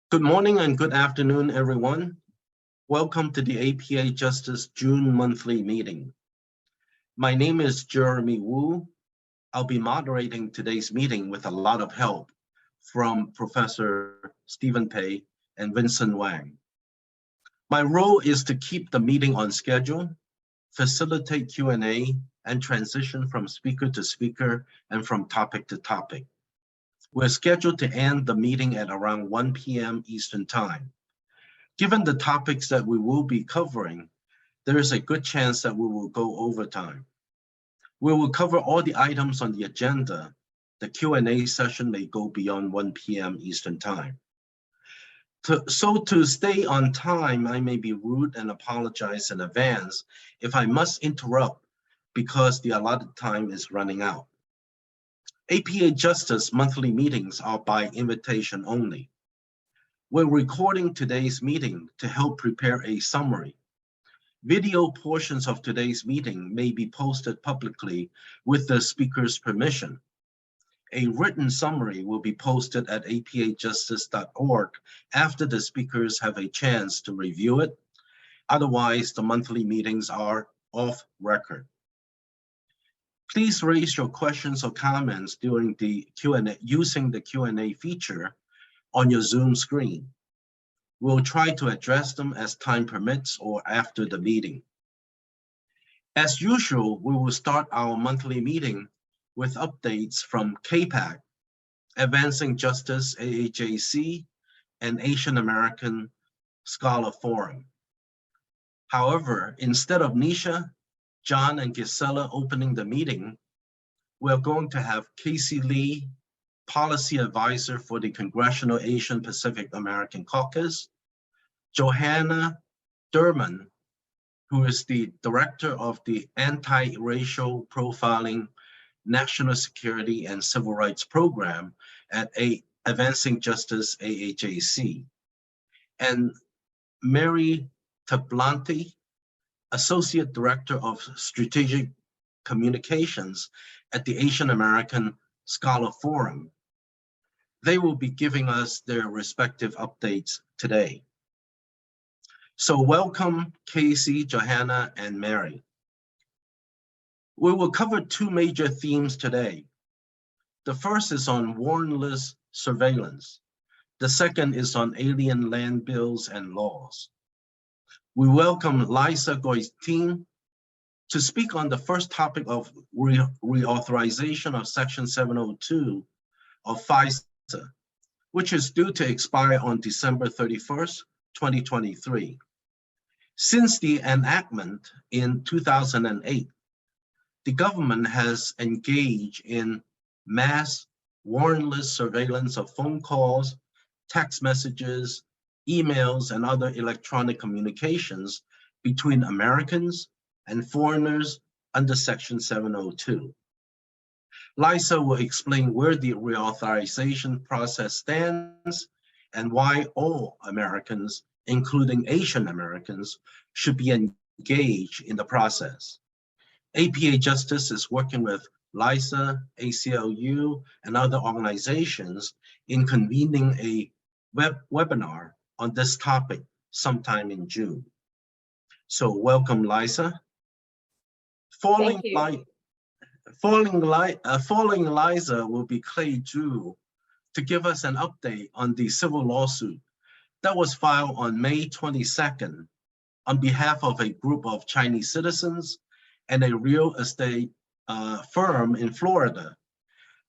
Good morning and good afternoon, everyone. Welcome to the APA Justice June monthly meeting. My name is Jeremy Wu. I'll be moderating today's meeting with a lot of help from Professor Stephen Pei and Vincent Wang. My role is to keep the meeting on schedule, facilitate Q&A, and transition from speaker to speaker and from topic to topic. We're scheduled to end the meeting at around 1 p.m. Eastern Time. Given the topics that we will be covering, there is a good chance that we will go over time. We will cover all the items on the agenda. The Q&A session may go beyond 1 p.m. Eastern Time. So to stay on time, I may be rude and apologize in advance if I must interrupt because the allotted time is running out. APA Justice monthly meetings are by invitation only. We're recording today's meeting to help prepare a summary. Video portions of today's meeting may be posted publicly with the speaker's permission. A written summary will be posted at apajustice.org after the speakers have a chance to review it. Otherwise, the monthly meetings are off record. Please raise your questions or comments during the Q&A using the Q&A feature on your Zoom screen. We'll try to address them as time permits or after the meeting. As usual, we will start our monthly meeting with updates from CAPAC, Advancing Justice AAJC, and Asian American Scholar Forum. However, instead of Nisha, John, and Gisela opening the meeting, we're going to have Casey Lee, Policy Advisor for the Congressional Asian Pacific American Caucus, Johanna Durman, who is the Director of the Anti-Racial Profiling, National Security and Civil Rights Program at Advancing Justice AAJC, and Mary Tablanti, Associate Director of Strategic Communications at the Asian American Scholar Forum. They will be giving us their respective updates today. So welcome, Casey, Johanna, and Mary. We will cover two major themes today. The first is on warrantless surveillance. The second is on alien land bills and laws. We welcome Lisa Goitein to speak on the first topic of reauthorization of Section 702 of FISA, which is due to expire on December 31st, 2023. Since the enactment in 2008, the government has engaged in mass warrantless surveillance of phone calls, text messages, emails, and other electronic communications between Americans and foreigners under Section 702. Lisa will explain where the reauthorization process stands and why all Americans, including Asian Americans, should be engaged in the process. APA Justice is working with Lisa, ACLU, and other organizations in convening a webinar on this topic sometime in June. So welcome, Lisa. Following Liza will be Clay Zhu to give us an update on the civil lawsuit that was filed on May 22nd on behalf of a group of Chinese citizens and a real estate firm in Florida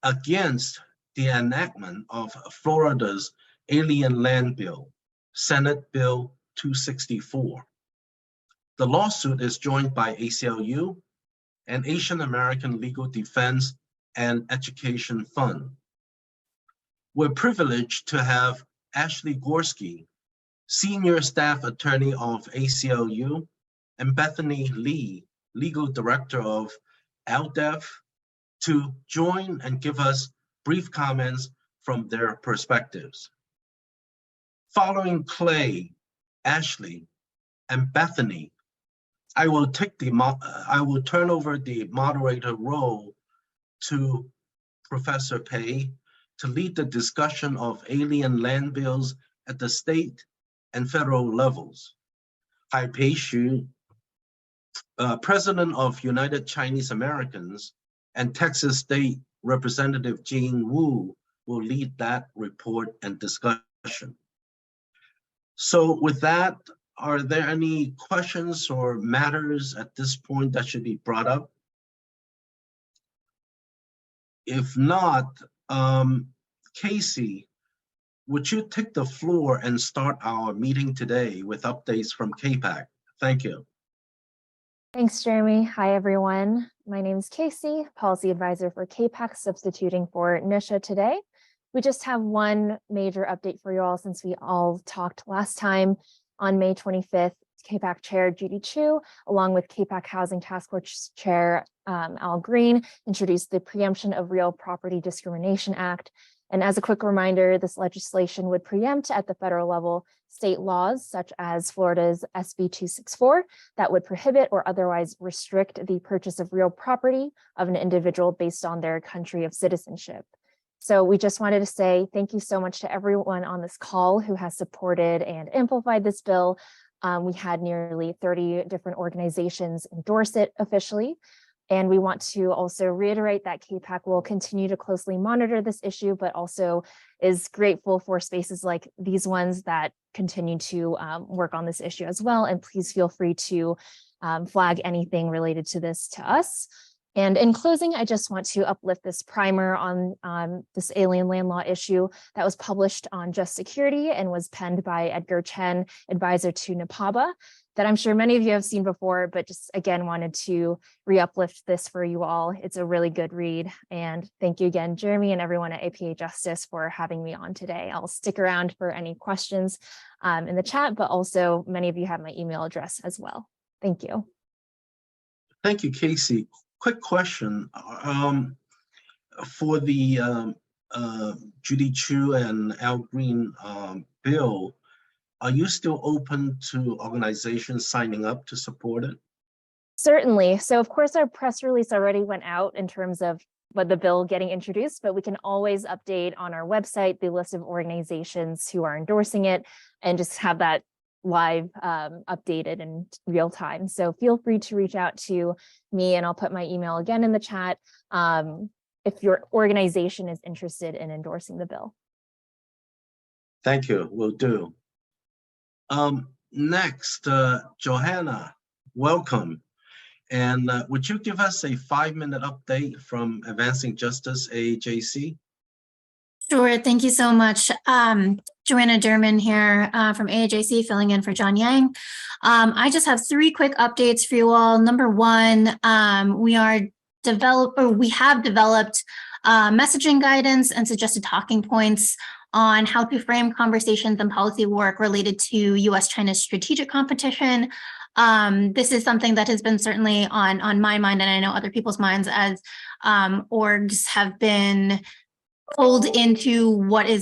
against the enactment of Florida's Alien Land Bill, Senate Bill 264. The lawsuit is joined by ACLU and Asian American Legal Defense and Education Fund. We're privileged to have Ashley Gorski, Senior Staff Attorney of ACLU, and Bethany Lee, Legal Director of ALDEF, to join and give us brief comments from their perspectives. Following Clay, Ashley, and Bethany, I will turn over the moderator role to Professor Pei to lead the discussion of alien land bills at the state and federal levels. Haipei Shue, President of United Chinese Americans, and Texas State Representative Jean Wu will lead that report and discussion. So with that, are there any questions or matters at this point that should be brought up? If not, Casey, would you take the floor and start our meeting today with updates from CAPAC? Thank you. Thanks, Jeremy. Hi, everyone. My name is Casey, Policy Advisor for CAPAC, substituting for Nisha today. We just have one major update for you all since we all talked last time. On May 25th, CAPAC Chair Judy Chu, along with CAPAC Housing Task Force Chair Al Green, introduced the Preemption of Real Property Discrimination Act. And as a quick reminder, this legislation would preempt at the federal level state laws such as Florida's SB 264 that would prohibit or otherwise restrict the purchase of real property of an individual based on their country of citizenship. So we just wanted to say thank you so much to everyone on this call who has supported and amplified this bill. We had nearly 30 different organizations endorse it officially. And we want to also reiterate that CAPAC will continue to closely monitor this issue, but also is grateful for spaces like these ones that continue to work on this issue as well. And please feel free to flag anything related to this to us. And in closing, I just want to uplift this primer on this alien land law issue that was published on Just Security and was penned by Edgar Chen, advisor to NAPABA, that I'm sure many of you have seen before, but just again wanted to re-uplift this for you all. It's a really good read. And thank you again, Jeremy and everyone at APA Justice for having me on today. I'll stick around for any questions in the chat, but also many of you have my email address as well. Thank you. Thank you, Casey. Quick question. For the Judy Chu and Al Green bill, are you still open to organizations signing up to support it? Certainly. So of course, our press release already went out in terms of what the bill getting introduced, but we can always update on our website the list of organizations who are endorsing it and just have that live updated in real time. So feel free to reach out to me and I'll put my email again in the chat if your organization is interested in endorsing the bill. Thank you, will do. Next, Johanna, welcome. And would you give us a 5-minute update from Advancing Justice AAJC? Sure, thank you so much. Joanna Derman here from AAJC, filling in for John Yang. I just have 3 quick updates for you all. Number one, we have developed messaging guidance and suggested talking points on how to frame conversations and policy work related to U.S.-China's strategic competition. This is something that has been certainly on my mind, and I know other people's minds, as orgs have been pulled into what are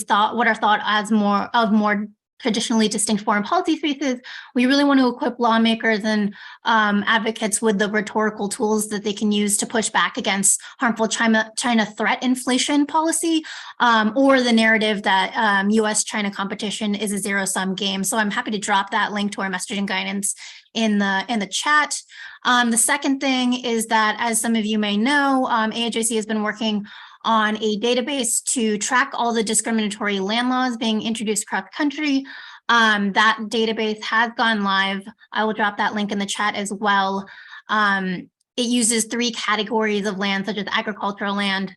thought as more traditionally distinct foreign policy spaces. We really want to equip lawmakers and advocates with the rhetorical tools that they can use to push back against harmful China threat inflation policy, or the narrative that U.S.-China competition is a zero-sum game. So I'm happy to drop that link to our messaging guidance in the chat. The second thing is that, as some of you may know, AAJC has been working on a database to track all the discriminatory land laws being introduced across the country. That database has gone live. I will drop that link in the chat as well. It uses 3 categories of land, such as agricultural land,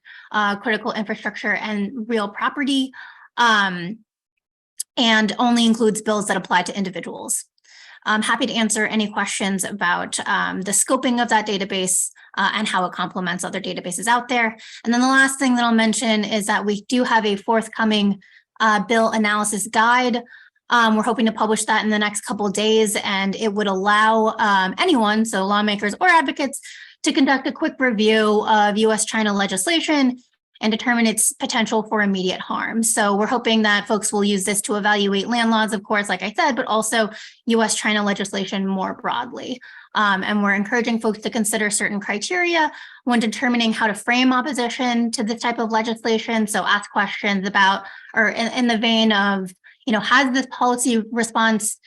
critical infrastructure, and real property, and only includes bills that apply to individuals. I'm happy to answer any questions about the scoping of that database and how it complements other databases out there. And then the last thing that I'll mention is that we do have a forthcoming bill analysis guide. We're hoping to publish that in the next couple of days, and it would allow anyone, so lawmakers or advocates, to conduct a quick review of U.S.-China legislation and determine its potential for immediate harm. So we're hoping that folks will use this to evaluate land laws, of course, like I said, but also U.S.-China legislation more broadly. And we're encouraging folks to consider certain criteria when determining how to frame opposition to this type of legislation. So ask questions about, or in the vein of, has this policy response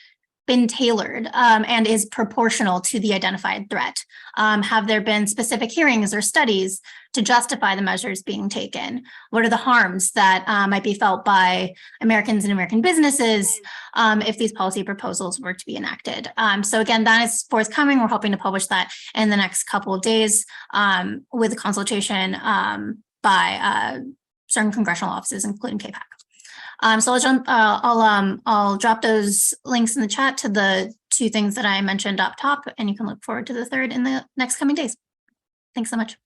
been tailored and is proportional to the identified threat? Have there been specific hearings or studies to justify the measures being taken? What are the harms that might be felt by Americans and American businesses if these policy proposals were to be enacted? So again, that is forthcoming. We're hoping to publish that in the next couple of days with a consultation by certain congressional offices, including CAPAC. So I'll drop those links in the chat to the two things that I mentioned up top, and you can look forward to the third in the next coming days. Thanks so much.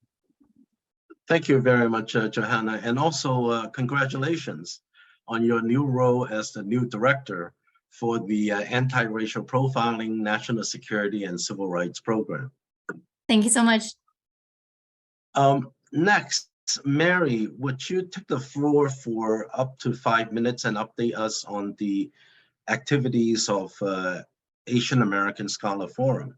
Thank you very much, Johanna, and also congratulations on your new role as the new director for the Anti-Racial Profiling, National Security, and Civil Rights Program. Thank you so much. Next, Mary, would you take the floor for up to 5 minutes and update us on the activities of Asian American Scholar Forum?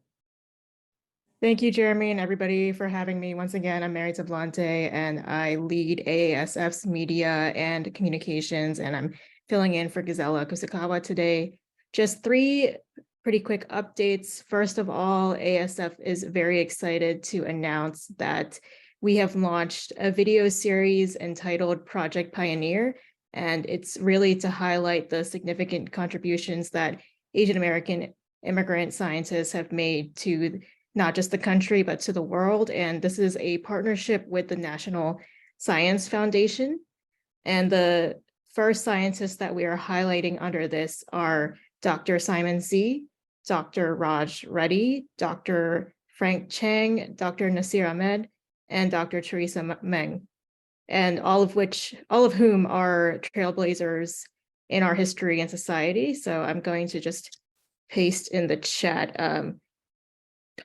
Thank you, Jeremy, and everybody for having me. Once again, I'm Mary Tablante, and I lead AASF's media and communications, and I'm filling in for Gisela Kusakawa today. Just 3 pretty quick updates. First of all, AASF is very excited to announce that we have launched a video series entitled Project Pioneer, and it's really to highlight the significant contributions that Asian American immigrant scientists have made to not just the country, but to the world. And this is a partnership with the National Science Foundation. And the first scientists that we are highlighting under this are Dr. Simon Z, Dr. Raj Reddy, Dr. Frank Chang, Dr. Nasir Ahmed, and Dr. Teresa Meng, and all of whom are trailblazers in our history and society. So I'm going to just paste in the chat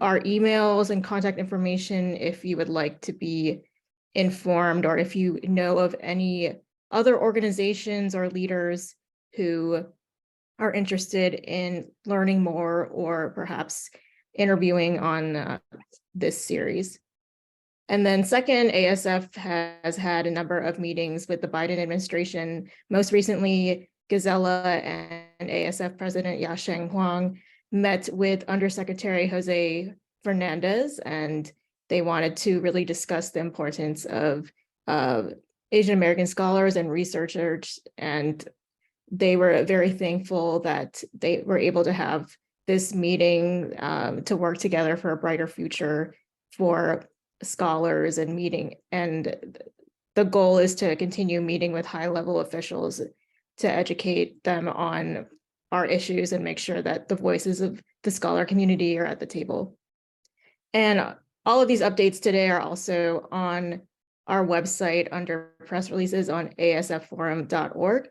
our emails and contact information if you would like to be informed, or if you know of any other organizations or leaders who are interested in learning more or perhaps interviewing on this series. And then second, ASF has had a number of meetings with the Biden administration. Most recently, Gisela and ASF President Yasheng Huang met with Undersecretary Jose Fernandez, and they wanted to really discuss the importance of Asian American scholars and researchers. And they were very thankful that they were able to have this meeting to work together for a brighter future for scholars and meeting. And the goal is to continue meeting with high-level officials to educate them on our issues and make sure that the voices of the scholar community are at the table. And all of these updates today are also on our website under press releases on asfforum.org.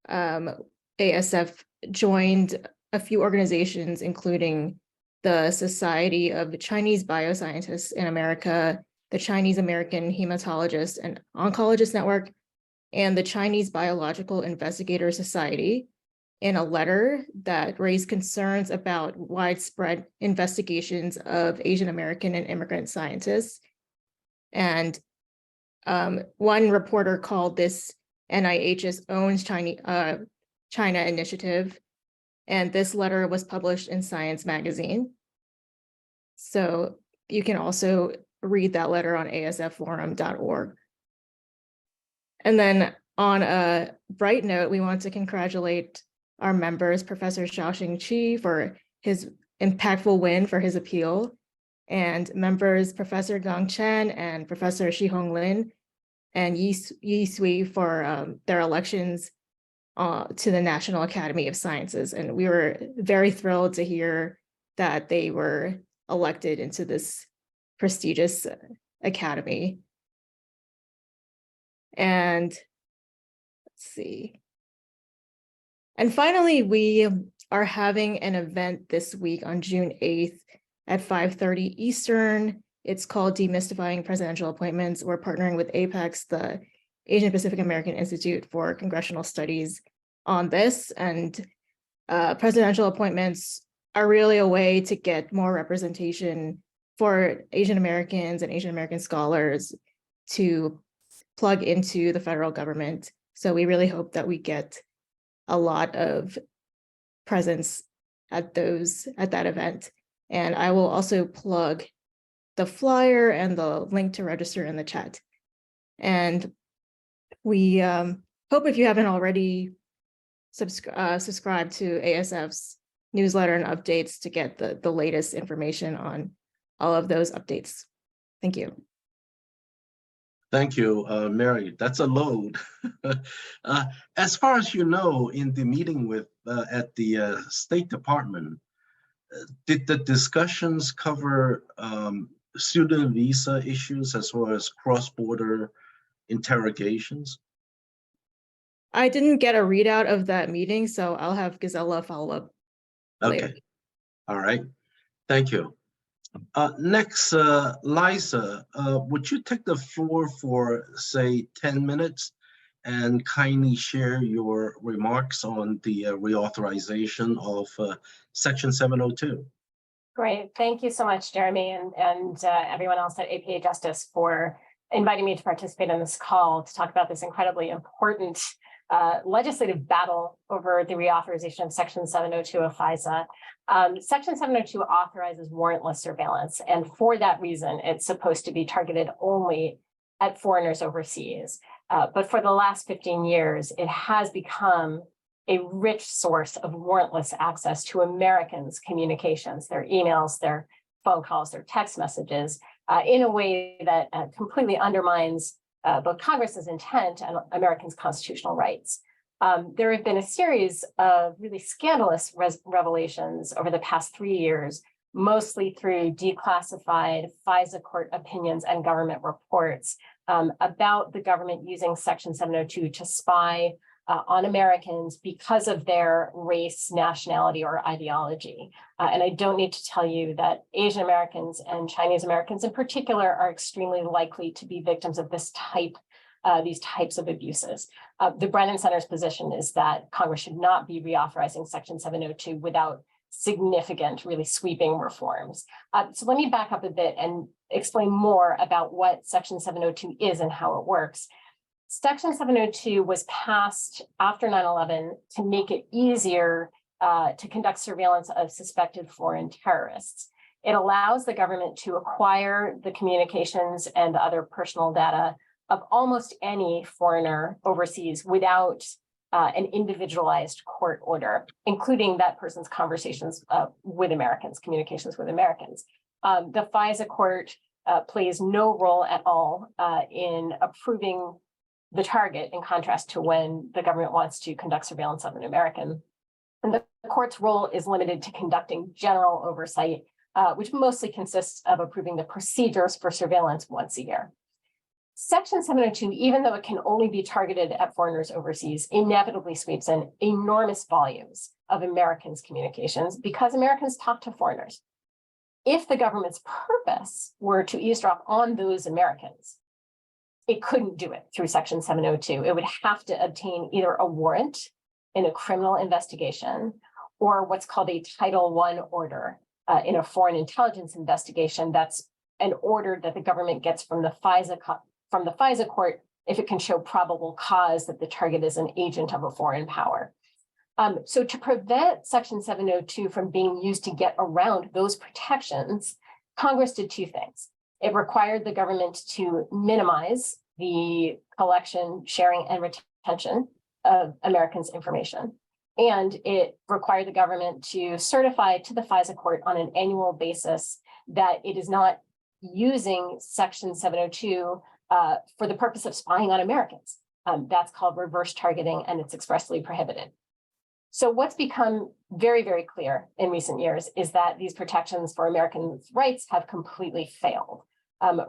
ASF joined a few organizations, including the Society of Chinese Bioscientists in America, the Chinese American Hematologist and Oncologist Network, and the Chinese Biological Investigator Society, in a letter that raised concerns about widespread investigations of Asian American and immigrant scientists. And one reporter called this NIH's own China initiative, and this letter was published in Science magazine. So you can also read that letter on asfforum.org. And then on a bright note, we want to congratulate our members, Professor Xiaoxing Qi, for his impactful win for his appeal, and members Professor Gang Chen and Professor Shihong Lin and Yi Sui for their elections to the National Academy of Sciences. And we were very thrilled to hear that they were elected into this prestigious academy. And let's see. And finally, we are having an event this week on June 8th at 5:30 Eastern. It's called Demystifying Presidential Appointments. We're partnering with APEX, the Asian Pacific American Institute for Congressional Studies, on this. And presidential appointments are really a way to get more representation for Asian Americans and Asian American scholars to plug into the federal government. So we really hope that we get a lot of presence at that event. And I will also plug the flyer and the link to register in the chat. And we hope, if you haven't already, subscribe to ASF's newsletter and updates to get the latest information on all of those updates. Thank you. Thank you, Mary. That's a load. As far as you know, in the meeting with at the State Department, did the discussions cover student visa issues as well as cross-border interrogations? I didn't get a readout of that meeting, so I'll have Gisela follow up later. Okay, all right, thank you. Next, Liza, would you take the floor for, say, 10 minutes and kindly share your remarks on the reauthorization of Section 702? Great. Thank you so much, Jeremy, and everyone else at APA Justice for inviting me to participate in this call to talk about this incredibly important legislative battle over the reauthorization of Section 702 of FISA. Section 702 authorizes warrantless surveillance, and for that reason, it's supposed to be targeted only at foreigners overseas. But for the last 15 years, it has become a rich source of warrantless access to Americans' communications, their emails, their phone calls, their text messages, in a way that completely undermines both Congress's intent and Americans' constitutional rights. There have been a series of really scandalous revelations over the past 3 years, mostly through declassified FISA court opinions and government reports about the government using Section 702 to spy on Americans because of their race, nationality, or ideology. And I don't need to tell you that Asian Americans and Chinese Americans in particular are extremely likely to be victims of these types of abuses. The Brennan Center's position is that Congress should not be reauthorizing Section 702 without significant, really sweeping reforms. So let me back up a bit and explain more about what Section 702 is and how it works. Section 702 was passed after 9/11 to make it easier to conduct surveillance of suspected foreign terrorists. It allows the government to acquire the communications and other personal data of almost any foreigner overseas without an individualized court order, including that person's conversations with Americans, communications with Americans. The FISA court plays no role at all in approving the target, in contrast to when the government wants to conduct surveillance of an American. And the court's role is limited to conducting general oversight, which mostly consists of approving the procedures for surveillance once a year. Section 702, even though it can only be targeted at foreigners overseas, inevitably sweeps in enormous volumes of Americans' communications because Americans talk to foreigners. If the government's purpose were to eavesdrop on those Americans, it couldn't do it through Section 702. It would have to obtain either a warrant in a criminal investigation or what's called a Title I order in a foreign intelligence investigation. That's an order that the government gets from the FISA court if it can show probable cause that the target is an agent of a foreign power. So to prevent Section 702 from being used to get around those protections, Congress did two things. It required the government to minimize the collection, sharing, and retention of Americans' information. And it required the government to certify to the FISA court on an annual basis that it is not using Section 702 for the purpose of spying on Americans. That's called reverse targeting, and it's expressly prohibited. So what's become very, very clear in recent years is that these protections for Americans' rights have completely failed.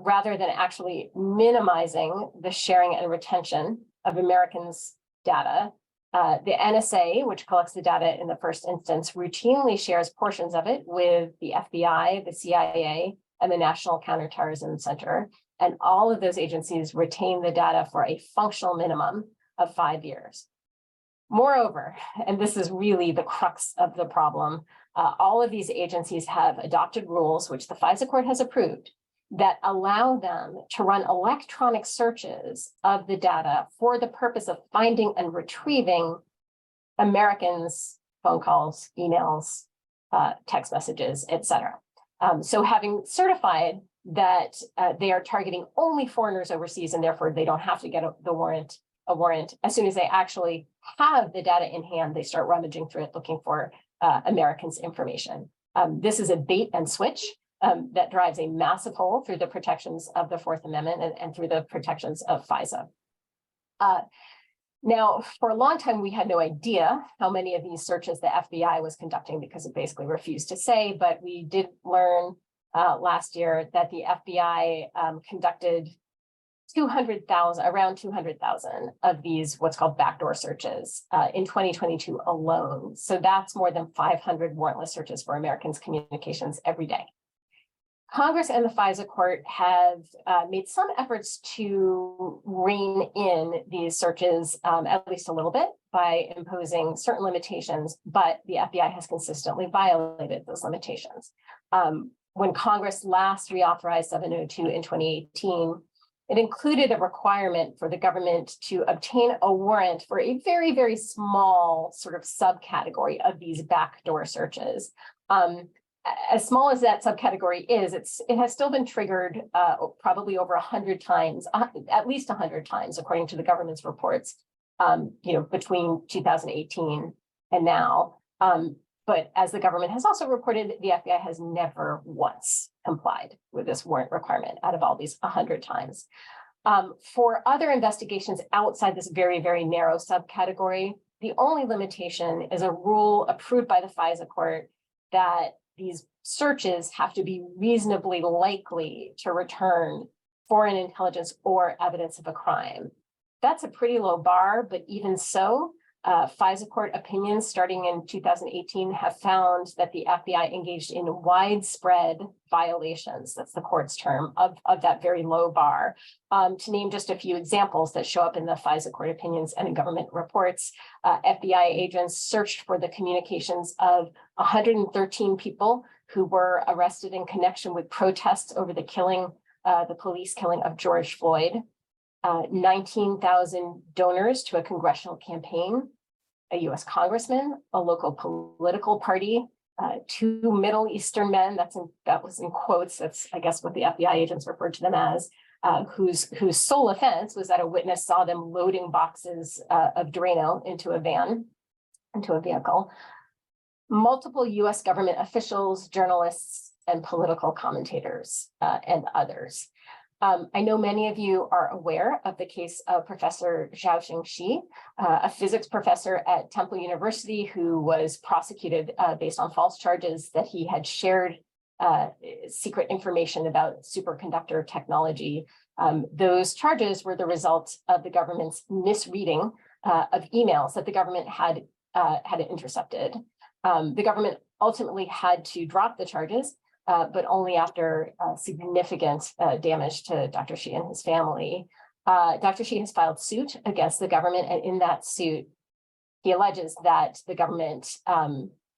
Rather than actually minimizing the sharing and retention of Americans' data, the NSA, which collects the data in the first instance, routinely shares portions of it with the FBI, the CIA, and the National Counterterrorism Center. And all of those agencies retain the data for a functional minimum of 5 years. Moreover, and this is really the crux of the problem, all of these agencies have adopted rules, which the FISA court has approved, that allow them to run electronic searches of the data for the purpose of finding and retrieving Americans' phone calls, emails, text messages, etc. So having certified that they are targeting only foreigners overseas and therefore they don't have to get a warrant, as soon as they actually have the data in hand, they start rummaging through it looking for Americans' information. This is a bait and switch that drives a massive hole through the protections of the Fourth Amendment and through the protections of FISA. Now, for a long time, we had no idea how many of these searches the FBI was conducting because it basically refused to say, but we did learn last year that the FBI conducted around 200,000 of these what's called backdoor searches in 2022 alone. So that's more than 500 warrantless searches for Americans' communications every day. Congress and the FISA court have made some efforts to rein in these searches at least a little bit by imposing certain limitations, but the FBI has consistently violated those limitations. When Congress last reauthorized 702 in 2018, it included a requirement for the government to obtain a warrant for a very, very small sort of subcategory of these backdoor searches. As small as that subcategory is, it has still been triggered probably over 100 times, at least 100 times, according to the government's reports, between 2018 and now. But as the government has also reported, the FBI has never once complied with this warrant requirement out of all these 100 times. For other investigations outside this very, very narrow subcategory, the only limitation is a rule approved by the FISA court that these searches have to be reasonably likely to return foreign intelligence or evidence of a crime. That's a pretty low bar, but even so, FISA court opinions starting in 2018 have found that the FBI engaged in widespread violations, that's the court's term, of that very low bar. To name just a few examples that show up in the FISA court opinions and in government reports, FBI agents searched for the communications of 113 people who were arrested in connection with protests over the police killing of George Floyd. 19,000 donors to a congressional campaign, a US congressman, a local political party, 2 Middle Eastern men, that was in quotes, that's I guess what the FBI agents referred to them as, whose sole offense was that a witness saw them loading boxes of Drano into a vehicle. Multiple US government officials, journalists, and political commentators, and others. I know many of you are aware of the case of Professor Zhaoxing Shi, a physics professor at Temple University who was prosecuted based on false charges that he had shared secret information about superconductor technology. Those charges were the result of the government's misreading of emails that the government had intercepted. The government ultimately had to drop the charges, but only after significant damage to Dr. Shue and his family. Dr. Shue has filed suit against the government, and in that suit, he alleges that the government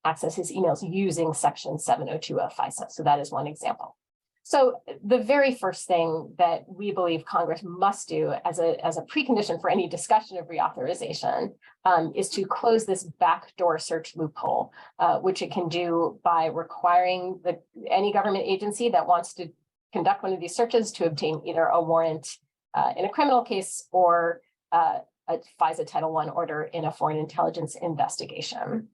accessed his emails using Section 702 of FISA. So that is one example. So the very first thing that we believe Congress must do as a precondition for any discussion of reauthorization is to close this backdoor search loophole, which it can do by requiring any government agency that wants to conduct one of these searches to obtain either a warrant in a criminal case or a FISA Title I order in a foreign intelligence investigation.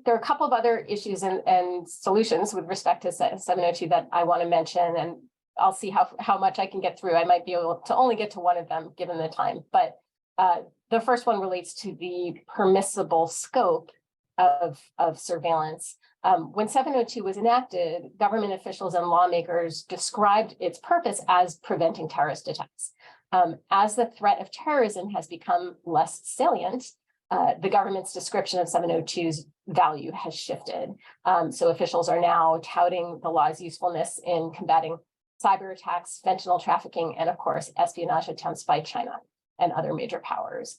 There are a couple of other issues and solutions with respect to 702 that I want to mention, and I'll see how much I can get through. I might be able to only get to one of them given the time, but the first one relates to the permissible scope of surveillance. When 702 was enacted, government officials and lawmakers described its purpose as preventing terrorist attacks. As the threat of terrorism has become less salient, the government's description of 702's value has shifted. So officials are now touting the law's usefulness in combating cyber attacks, fentanyl trafficking, and of course, espionage attempts by China and other major powers.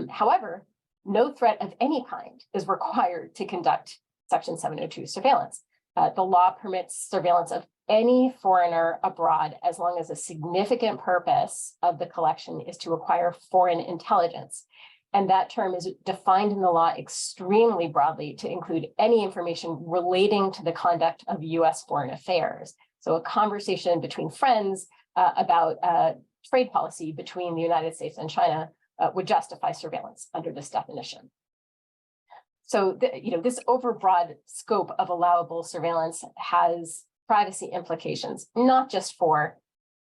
However, no threat of any kind is required to conduct Section 702 surveillance. The law permits surveillance of any foreigner abroad as long as a significant purpose of the collection is to acquire foreign intelligence. And that term is defined in the law extremely broadly to include any information relating to the conduct of US foreign affairs. So a conversation between friends about trade policy between the United States and China would justify surveillance under this definition. So, this overbroad scope of allowable surveillance has privacy implications, not just for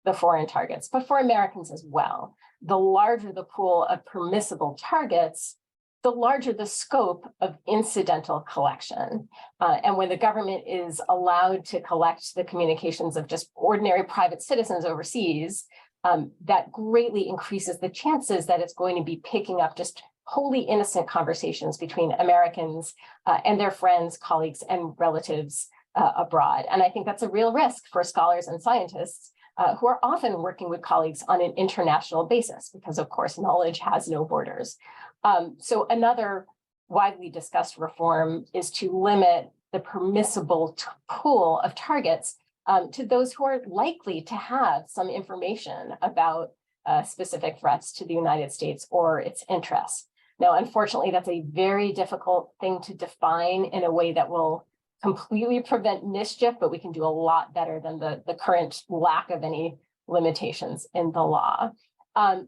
the foreign targets, but for Americans as well. The larger the pool of permissible targets, the larger the scope of incidental collection. And when the government is allowed to collect the communications of just ordinary private citizens overseas, that greatly increases the chances that it's going to be picking up just wholly innocent conversations between Americans and their friends, colleagues, and relatives abroad. And I think that's a real risk for scholars and scientists who are often working with colleagues on an international basis, because of course, knowledge has no borders. So another widely discussed reform is to limit the permissible pool of targets to those who are likely to have some information about specific threats to the United States or its interests. Now, unfortunately, that's a very difficult thing to define in a way that will completely prevent mischief, but we can do a lot better than the current lack of any limitations in the law.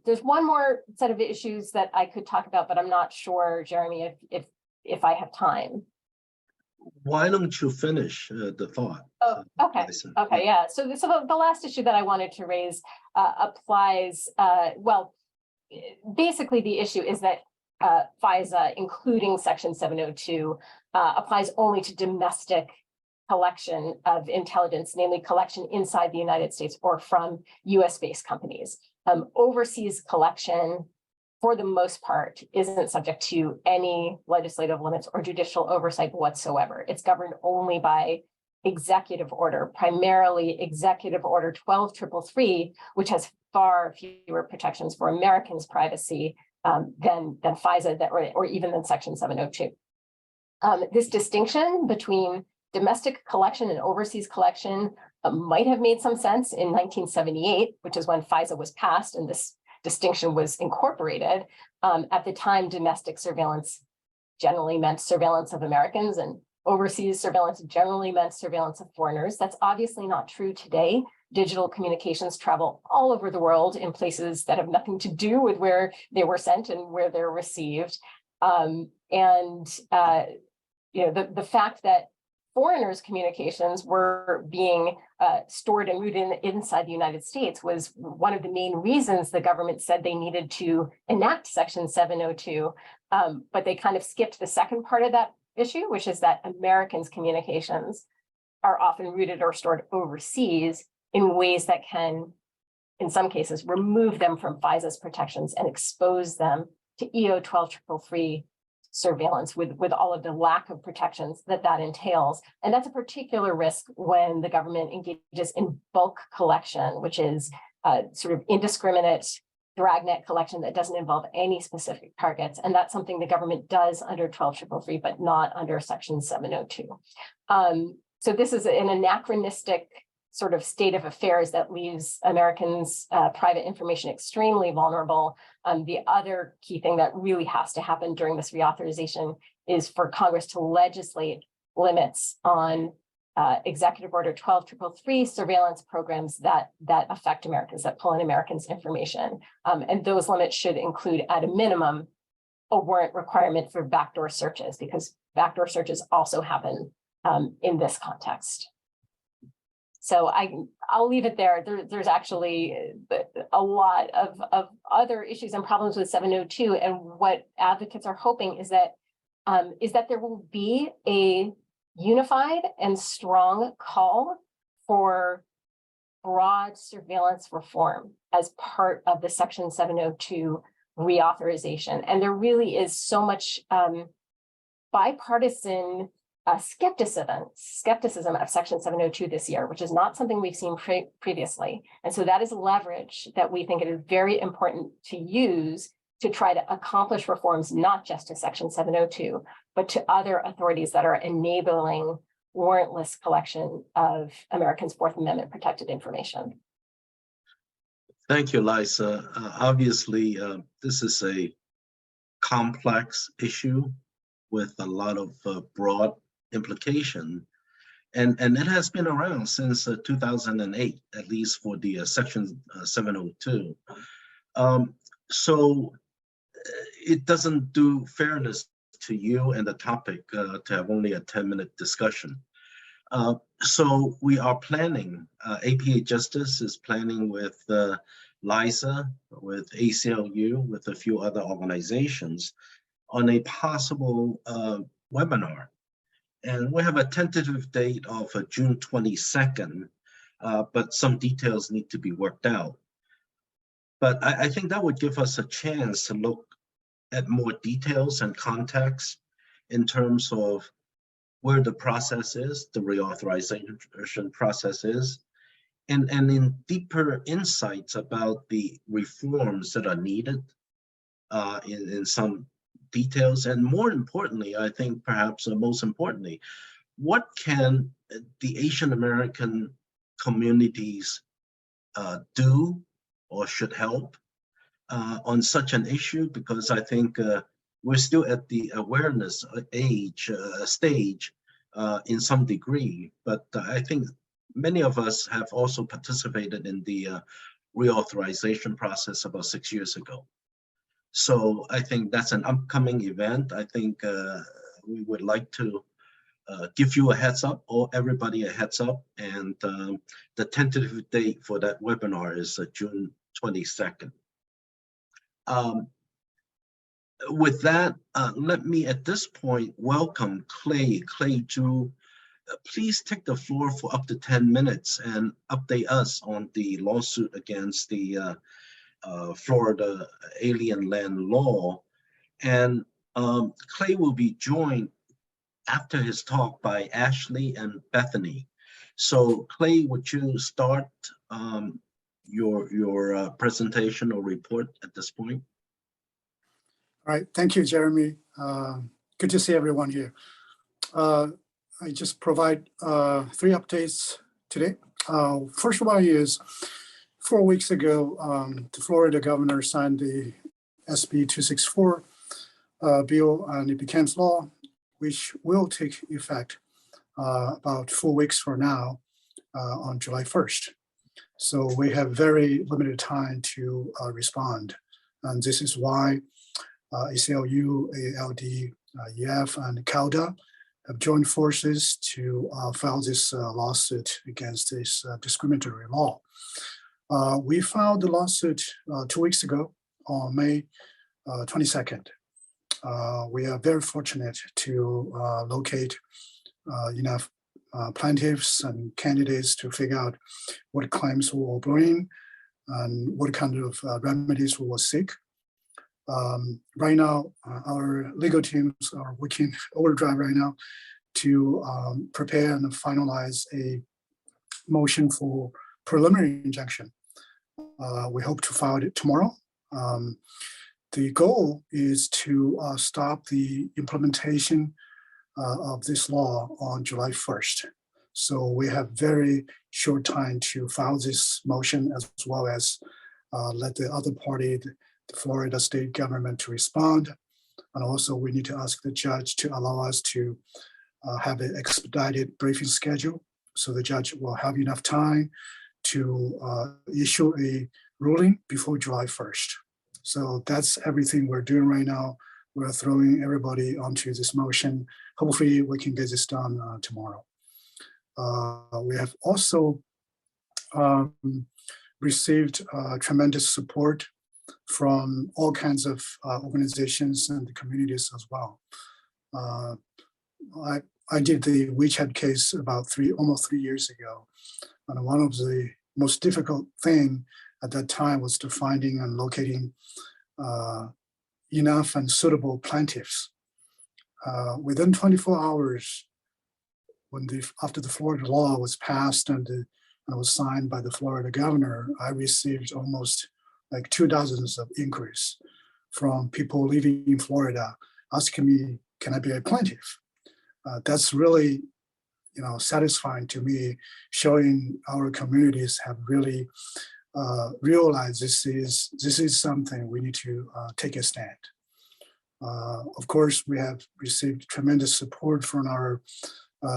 There's one more set of issues that I could talk about, but I'm not sure, Jeremy, if I have time. Why don't you finish the thought? Oh, okay. Okay, yeah. So the last issue that I wanted to raise applies, basically the issue is that FISA, including Section 702, applies only to domestic collection of intelligence, namely collection inside the United States or from US-based companies. Overseas collection, for the most part, isn't subject to any legislative limits or judicial oversight whatsoever. It's governed only by executive order, primarily Executive Order 12333, which has far fewer protections for Americans' privacy than FISA or even than Section 702. This distinction between domestic collection and overseas collection might have made some sense in 1978, which is when FISA was passed and this distinction was incorporated. At the time, domestic surveillance generally meant surveillance of Americans, and overseas surveillance generally meant surveillance of foreigners. That's obviously not true today. Digital communications travel all over the world in places that have nothing to do with where they were sent and where they're received. The fact that foreigners' communications were being stored and routed inside the United States was one of the main reasons the government said they needed to enact Section 702, but they kind of skipped the second part of that issue, which is that Americans' communications are often routed or stored overseas in ways that can, in some cases, remove them from FISA's protections and expose them to EO 12333 surveillance with all of the lack of protections that entails. And that's a particular risk when the government engages in bulk collection, which is sort of indiscriminate dragnet collection that doesn't involve any specific targets. And that's something the government does under 12333, but not under Section 702. So this is an anachronistic sort of state of affairs that leaves Americans' private information extremely vulnerable. The other key thing that really has to happen during this reauthorization is for Congress to legislate limits on Executive Order 12333 surveillance programs that affect Americans, that pull in Americans' information. And those limits should include, at a minimum, a warrant requirement for backdoor searches, because backdoor searches also happen in this context. So I'll leave it there. There's actually a lot of other issues and problems with 702, and what advocates are hoping is that there will be a unified and strong call for broad surveillance reform as part of the Section 702 reauthorization. And there really is so much bipartisan skepticism of Section 702 this year, which is not something we've seen previously. And so that is leverage that we think it is very important to use to try to accomplish reforms, not just to Section 702, but to other authorities that are enabling warrantless collection of Americans' Fourth Amendment protected information. Thank you, Lisa. Obviously, this is a complex issue with a lot of broad implication. And it has been around since 2008, at least for the Section 702. So it doesn't do fairness to you and the topic to have only a 10-minute discussion. So we are planning, APA Justice is planning with LISA, with ACLU, with a few other organizations on a possible webinar. And we have a tentative date of June 22nd, but some details need to be worked out. But I think that would give us a chance to look at more details and context in terms of where the process is, the reauthorization process is, and in deeper insights about the reforms that are needed in some details. And more importantly, I think perhaps most importantly, what can the Asian American communities do or should help on such an issue? Because I think we're still at the awareness stage in some degree, but I think many of us have also participated in the reauthorization process about 6 years ago. So I think that's an upcoming event. I think we would like to give you a heads up, or everybody a heads up, and the tentative date for that webinar is June 22nd. With that, let me at this point welcome Clay Zhu. Please take the floor for up to 10 minutes and update us on the lawsuit against the Florida alien land law. And Clay will be joined after his talk by Ashley and Bethany. So Clay, would you start your presentation or report at this point? All right, thank you, Jeremy. Good to see everyone here. I just provide 3 updates today. First one is 4 weeks ago, the Florida governor signed the SB 264 bill, and it became law, which will take effect about 4 weeks from now on July 1st. So we have very limited time to respond. And this is why ACLU, ALD, EF, and CALDA have joined forces to file this lawsuit against this discriminatory law. We filed the lawsuit 2 weeks ago on May 22nd. We are very fortunate to locate enough plaintiffs and candidates to figure out what claims we will bring and what kind of remedies we will seek. Right now, our legal teams are working overdrive right now to prepare and finalize a motion for preliminary injunction. We hope to file it tomorrow. The goal is to stop the implementation of this law on July 1st. So we have very short time to file this motion, as well as let the other party, the Florida state government, to respond. And also we need to ask the judge to allow us to have an expedited briefing schedule, so the judge will have enough time to issue a ruling before July 1st. So that's everything we're doing right now. We're throwing everybody onto this motion. Hopefully we can get this done tomorrow. We have also received tremendous support from all kinds of organizations and the communities as well. I did the WeChat case about almost 3 years ago. And one of the most difficult thing at that time was to finding and locating enough and suitable plaintiffs. Within 24 hours, after the Florida law was passed and was signed by the Florida governor, I received almost like 2 dozens of inquiries from people living in Florida asking me, can I be a plaintiff? That's really, satisfying to me, showing our communities have really realized this is something we need to take a stand. Of course, we have received tremendous support from our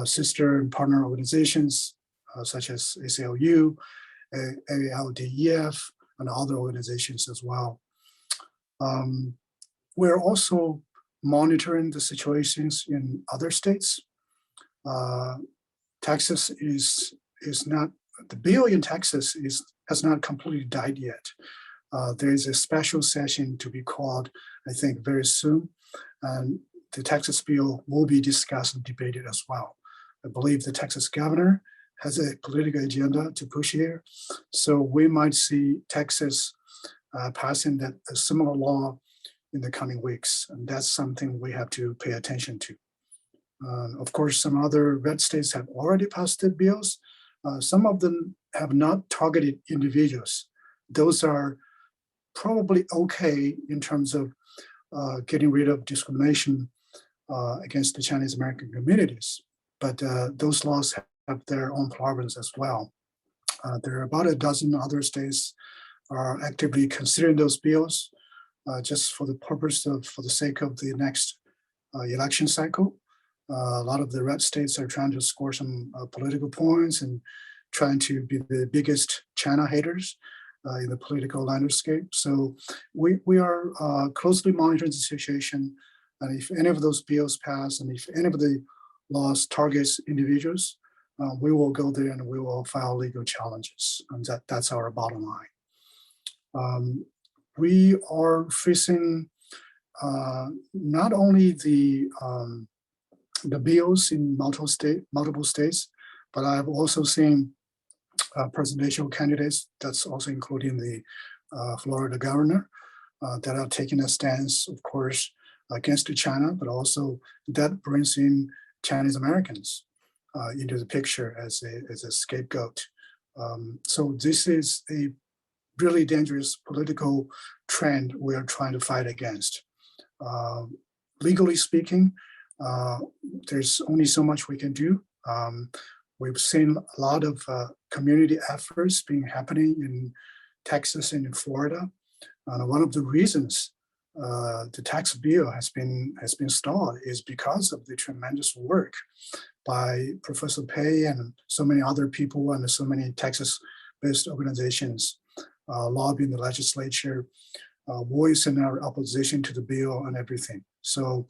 sister and partner organizations, such as ACLU, ALDEF, and other organizations as well. We're also monitoring the situations in other states. Texas is not, the bill in Texas has not completely died yet. There is a special session to be called, I think, very soon. And the Texas bill will be discussed and debated as well. I believe the Texas governor has a political agenda to push here. So we might see Texas passing a similar law in the coming weeks. And that's something we have to pay attention to. Of course, some other red states have already passed the bills. Some of them have not targeted individuals. Those are probably okay in terms of getting rid of discrimination against the Chinese American communities. But those laws have their own problems as well. There are about a dozen other states are actively considering those bills just for the purpose of, for the sake of the next election cycle. A lot of the red states are trying to score some political points and trying to be the biggest China haters in the political landscape. So we are closely monitoring the situation. And if any of those bills pass and if any of the laws targets individuals, we will go there and we will file legal challenges. And that's our bottom line. We are facing not only the bills in multiple states, but I've also seen presidential candidates, that's also including the Florida governor, that are taking a stance, of course, against China, but also that brings in Chinese Americans into the picture as a scapegoat. So this is a really dangerous political trend we are trying to fight against. Legally speaking, there's only so much we can do. We've seen a lot of community efforts happening in Texas and in Florida. One of the reasons the tax bill has been stalled is because of the tremendous work by Professor Pei and so many other people and so many Texas-based organizations lobbying the legislature, voicing our opposition to the bill and everything. So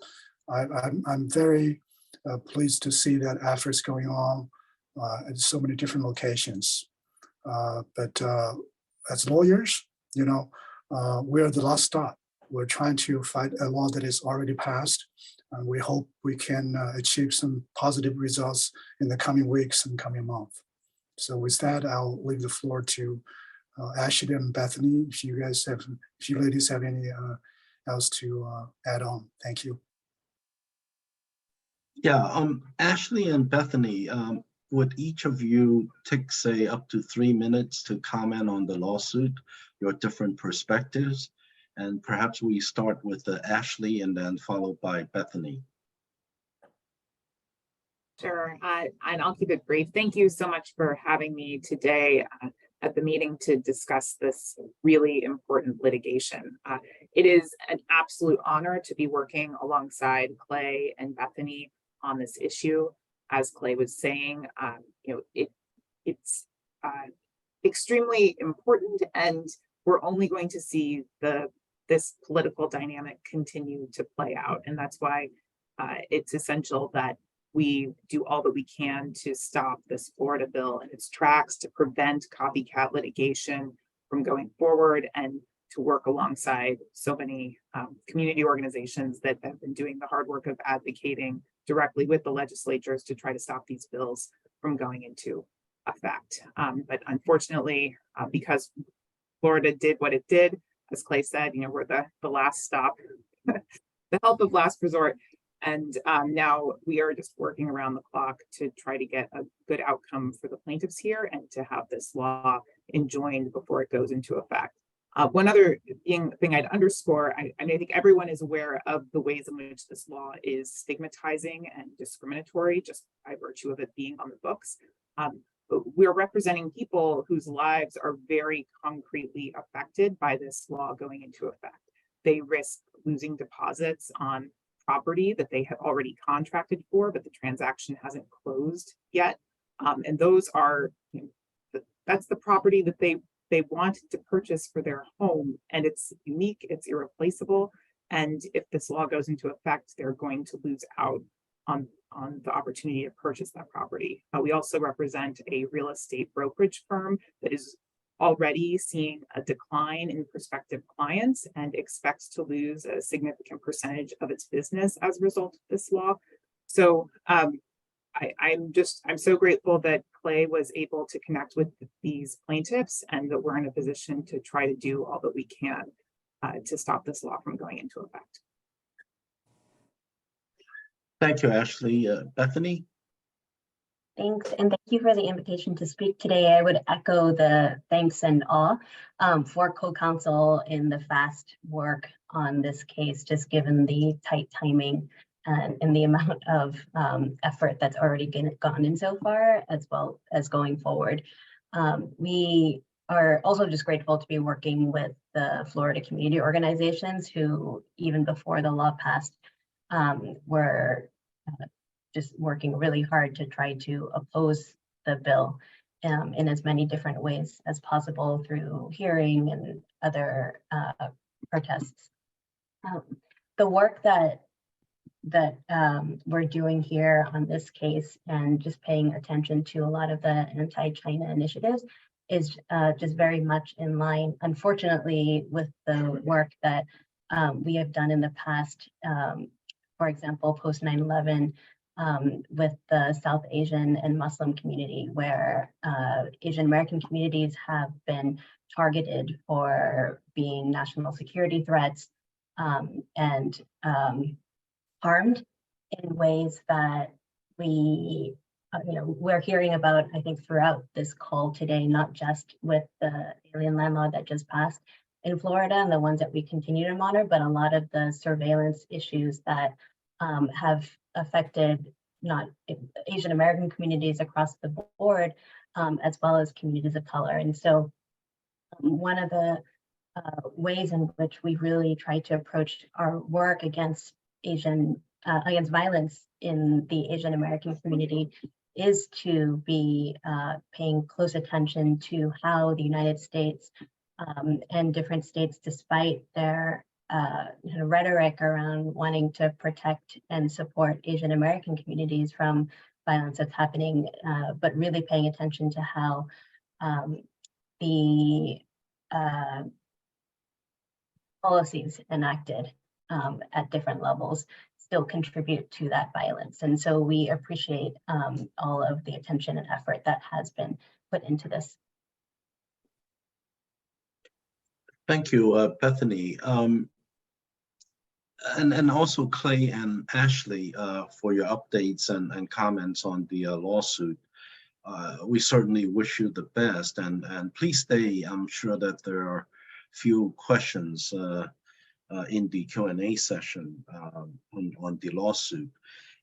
I'm very pleased to see that efforts going on at so many different locations. But as lawyers, you know, we're the last stop. We're trying to fight a law that is already passed, and we hope we can achieve some positive results in the coming weeks and coming month. So with that, I'll leave the floor to Ashley and Bethany. If you ladies have any else to add on, thank you. Yeah, Ashley and Bethany, would each of you take, say, up to 3 minutes to comment on the lawsuit, your different perspectives? And perhaps we start with Ashley and then followed by Bethany. Sure, and I'll keep it brief. Thank you so much for having me today at the meeting to discuss this really important litigation. It is an absolute honor to be working alongside Clay and Bethany on this issue. As Clay was saying, you know, it's extremely important, and we're only going to see this political dynamic continue to play out, and that's why it's essential that we do all that we can to stop this Florida bill in its tracks, to prevent copycat litigation from going forward, and to work alongside so many community organizations that have been doing the hard work of advocating directly with the legislatures to try to stop these bills from going into effect. But unfortunately, because Florida did what it did, as Clay said, you know, we're the last stop, the help of last resort. And now we are just working around the clock to try to get a good outcome for the plaintiffs here and to have this law enjoined before it goes into effect. One other thing I'd underscore, I think everyone is aware of the ways in which this law is stigmatizing and discriminatory just by virtue of it being on the books. But we're representing people whose lives are very concretely affected by this law going into effect. they risk losing deposits on property that they have already contracted for, but the transaction hasn't closed yet. And those are, that's the property that they wanted to purchase for their home, and it's unique, it's irreplaceable. And if this law goes into effect, they're going to lose out on the opportunity to purchase that property. We also represent a real estate brokerage firm that is already seeing a decline in prospective clients and expects to lose a significant percentage of its business as a result of this law. So I'm so grateful that Clay was able to connect with these plaintiffs and that we're in a position to try to do all that we can to stop this law from going into effect. Thank you, Ashley. Bethany? Thanks, and thank you for the invitation to speak today. I would echo the thanks and awe for co-counsel in the fast work on this case, just given the tight timing and the amount of effort that's already gone in so far, as well as going forward. We are also just grateful to be working with the Florida community organizations who, even before the law passed, were just working really hard to try to oppose the bill in as many different ways as possible through hearing and other protests. The work that we're doing here on this case and just paying attention to a lot of the anti-China initiatives is just very much in line, unfortunately, with the work that we have done in the past. For example, post 9/11 with the South Asian and Muslim community, where Asian American communities have been targeted for being national security threats and harmed in ways that we're hearing about, I think, throughout this call today, not just with the alien land law that just passed in Florida and the ones that we continue to monitor, but a lot of the surveillance issues that have affected not Asian American communities across the board, as well as communities of color. And so one of the ways in which we really try to approach our work against violence in the Asian American community is to be paying close attention to how the United States and different states, despite their rhetoric around wanting to protect and support Asian American communities from violence that's happening, but really paying attention to how the policies enacted at different levels still contribute to that violence. And so we appreciate all of the attention and effort that has been put into this. Thank you, Bethany. And also Clay and Ashley for your updates and comments on the lawsuit. We certainly wish you the best, and please stay. I'm sure that there are few questions in the Q&A session on the lawsuit.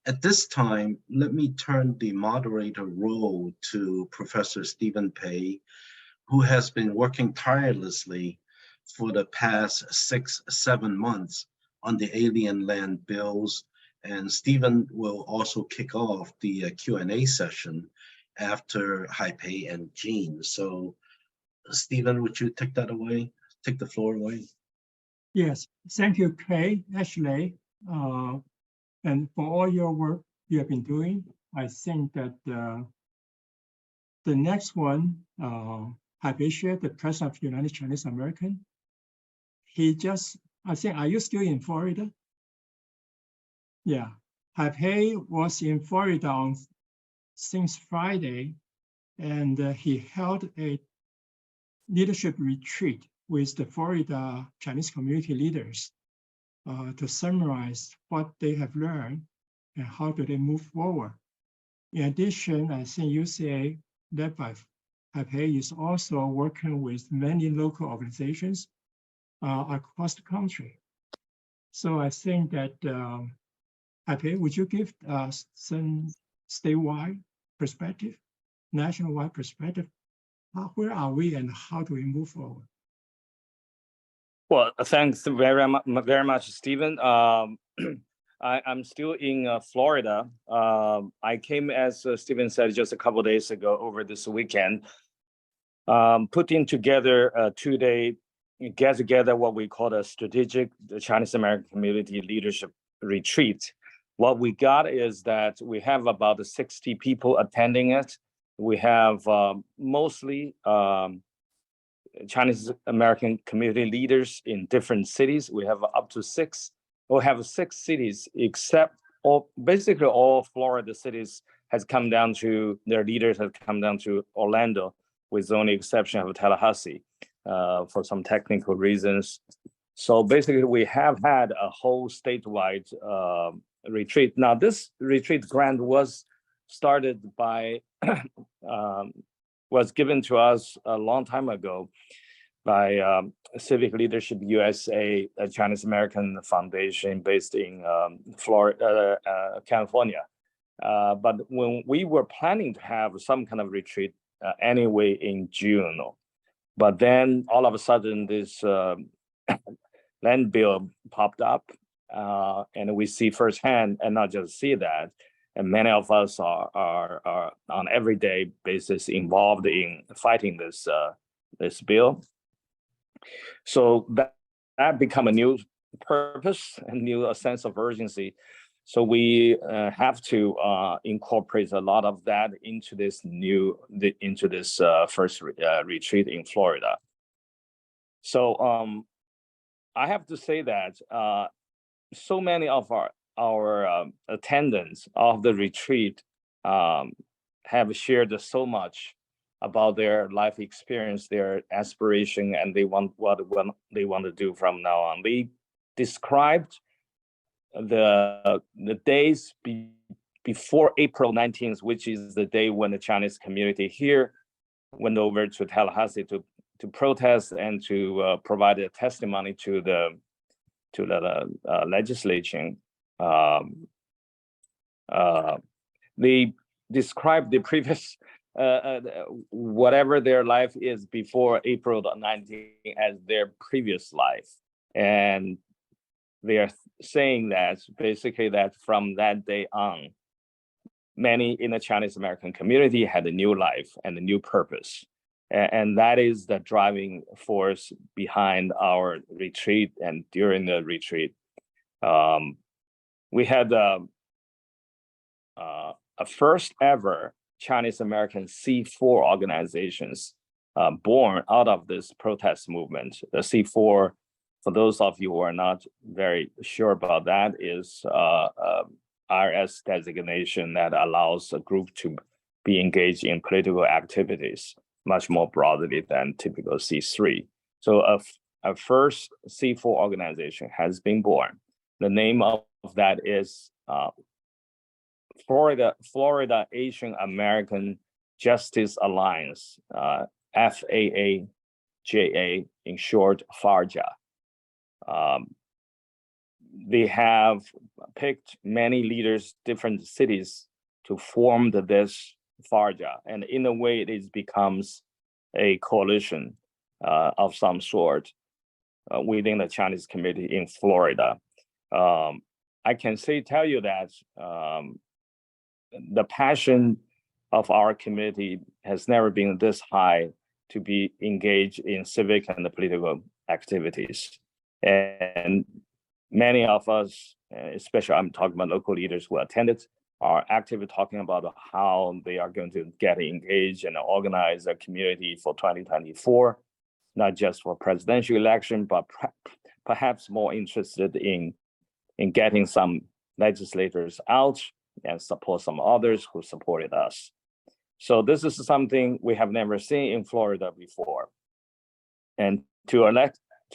At this time, let me turn the moderator role to Professor Stephen Pei, who has been working tirelessly for the past 6-7 months on the alien land bills. And Stephen will also kick off the Q&A session after Haipei and Jean. So Stephen, would you take that away? Take the floor away? Yes, thank you, Clay, Ashley, and for all your work you have been doing. I think that the next one, Haipei Shue, the president of United Chinese American, I think, are you still in Florida? Yeah, Haipei was in Florida since Friday, and he held a leadership retreat with the Florida Chinese community leaders to summarize what they have learned and how do they move forward. In addition, I think UCA, led by Haipei, is also working with many local organizations across the country. So I think that, Haipei, would you give us some statewide perspective, nationwide perspective? Where are we and how do we move forward? Well, thanks very much, Stephen. I'm still in Florida. I came, as Stephen said, just a couple of days ago over this weekend, putting together a 2-day get together, what we call a strategic Chinese American community leadership retreat. What we got is that we have about 60 people attending it. We have mostly Chinese American community leaders in different cities. We have up to 6. We have 6 cities, except basically all Florida cities has come down to, their leaders have come down to Orlando, with the only exception of Tallahassee for some technical reasons. So basically we have had a whole statewide retreat. Now this retreat grant was started by, was given to us a long time ago by Civic Leadership USA, a Chinese American foundation based in Florida, California. But when we were planning to have some kind of retreat anyway in June, but then all of a sudden this land bill popped up, and we see firsthand, and not just see that, and many of us are on everyday basis involved in fighting this this bill. So that become a new purpose, a new sense of urgency. So we have to incorporate a lot of that into this first retreat in Florida. So I have to say that so many of our attendants of the retreat have shared so much about their life experience, their aspiration, and they want what they want to do from now on. They described the days before April 19th, which is the day when the Chinese community here went over to Tallahassee to protest and to provide a testimony to the legislature. They described the previous whatever their life is before April 19th as their previous life. And they are saying that basically that from that day on, many in the Chinese American community had a new life and a new purpose. And that is the driving force behind our retreat and during the retreat. We had a first ever Chinese American C4 organizations born out of this protest movement. The C4, for those of you who are not very sure about that, is IRS designation that allows a group to be engaged in political activities much more broadly than typical C3. So a first C4 organization has been born. The name of that is Florida Asian American Justice Alliance, FAAJA, in short, FARJA. They have picked many leaders, different cities, to form this FARJA, and in a way it becomes a coalition of some sort within the Chinese community in Florida. I can tell you that the passion of our community has never been this high to be engaged in civic and political activities. And many of us, especially I'm talking about local leaders who attended, are actively talking about how they are going to get engaged and organize a community for 2024, not just for presidential election, but perhaps more interested in getting some legislators out and support some others who supported us. So this is something we have never seen in Florida before. And to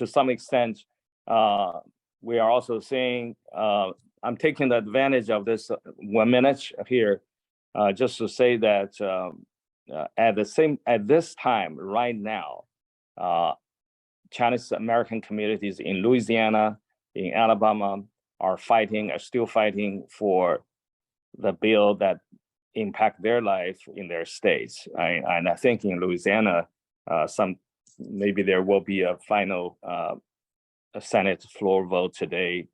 some extent, we are also seeing, I'm taking the advantage of this 1 minute here, just to say that at this time, right now, Chinese American communities in Louisiana, in Alabama, are still fighting for the bill that impact their life in their states. And I think in Louisiana, maybe there will be a final Senate floor vote today,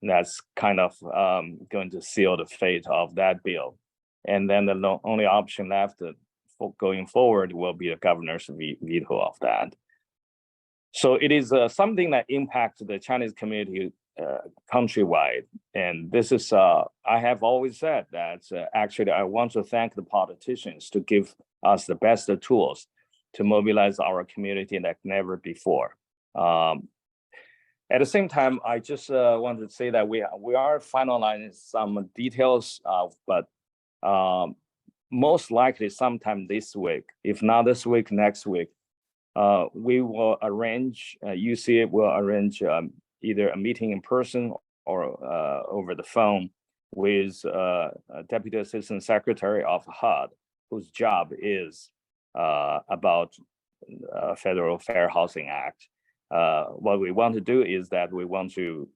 that's kind of going to seal the fate of that bill. And then the only option left for going forward will be the governor's veto of that. So it is something that impacts the Chinese community countrywide. And this is, I have always said that actually I want to thank the politicians to give us the best tools to mobilize our community like never before. At the same time, I just want to say that we are finalizing some details, but most likely sometime this week, if not this week, next week, we will arrange, UC will arrange either a meeting in person or over the phone with Deputy Assistant Secretary of HUD, whose job is about Federal Fair Housing Act. What we want to do is that we want to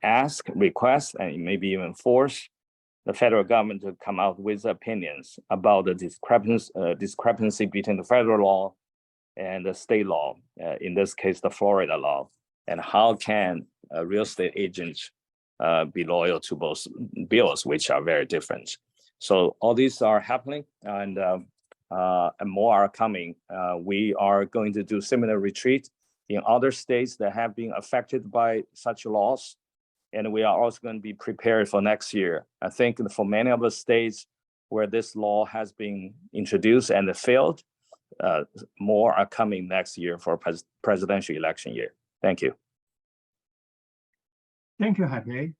ask, request, and maybe even force the federal government to come out with opinions about the discrepancy between the federal law and the state law, in this case, the Florida law, and how can real estate agents be loyal to both bills, which are very different. So all these are happening, and more are coming. We are going to do similar retreat in other states that have been affected by such laws. And we are also going to be prepared for next year. I think for many of the states where this law has been introduced and failed, more are coming next year for presidential election year. Thank you. Thank you, Haipei.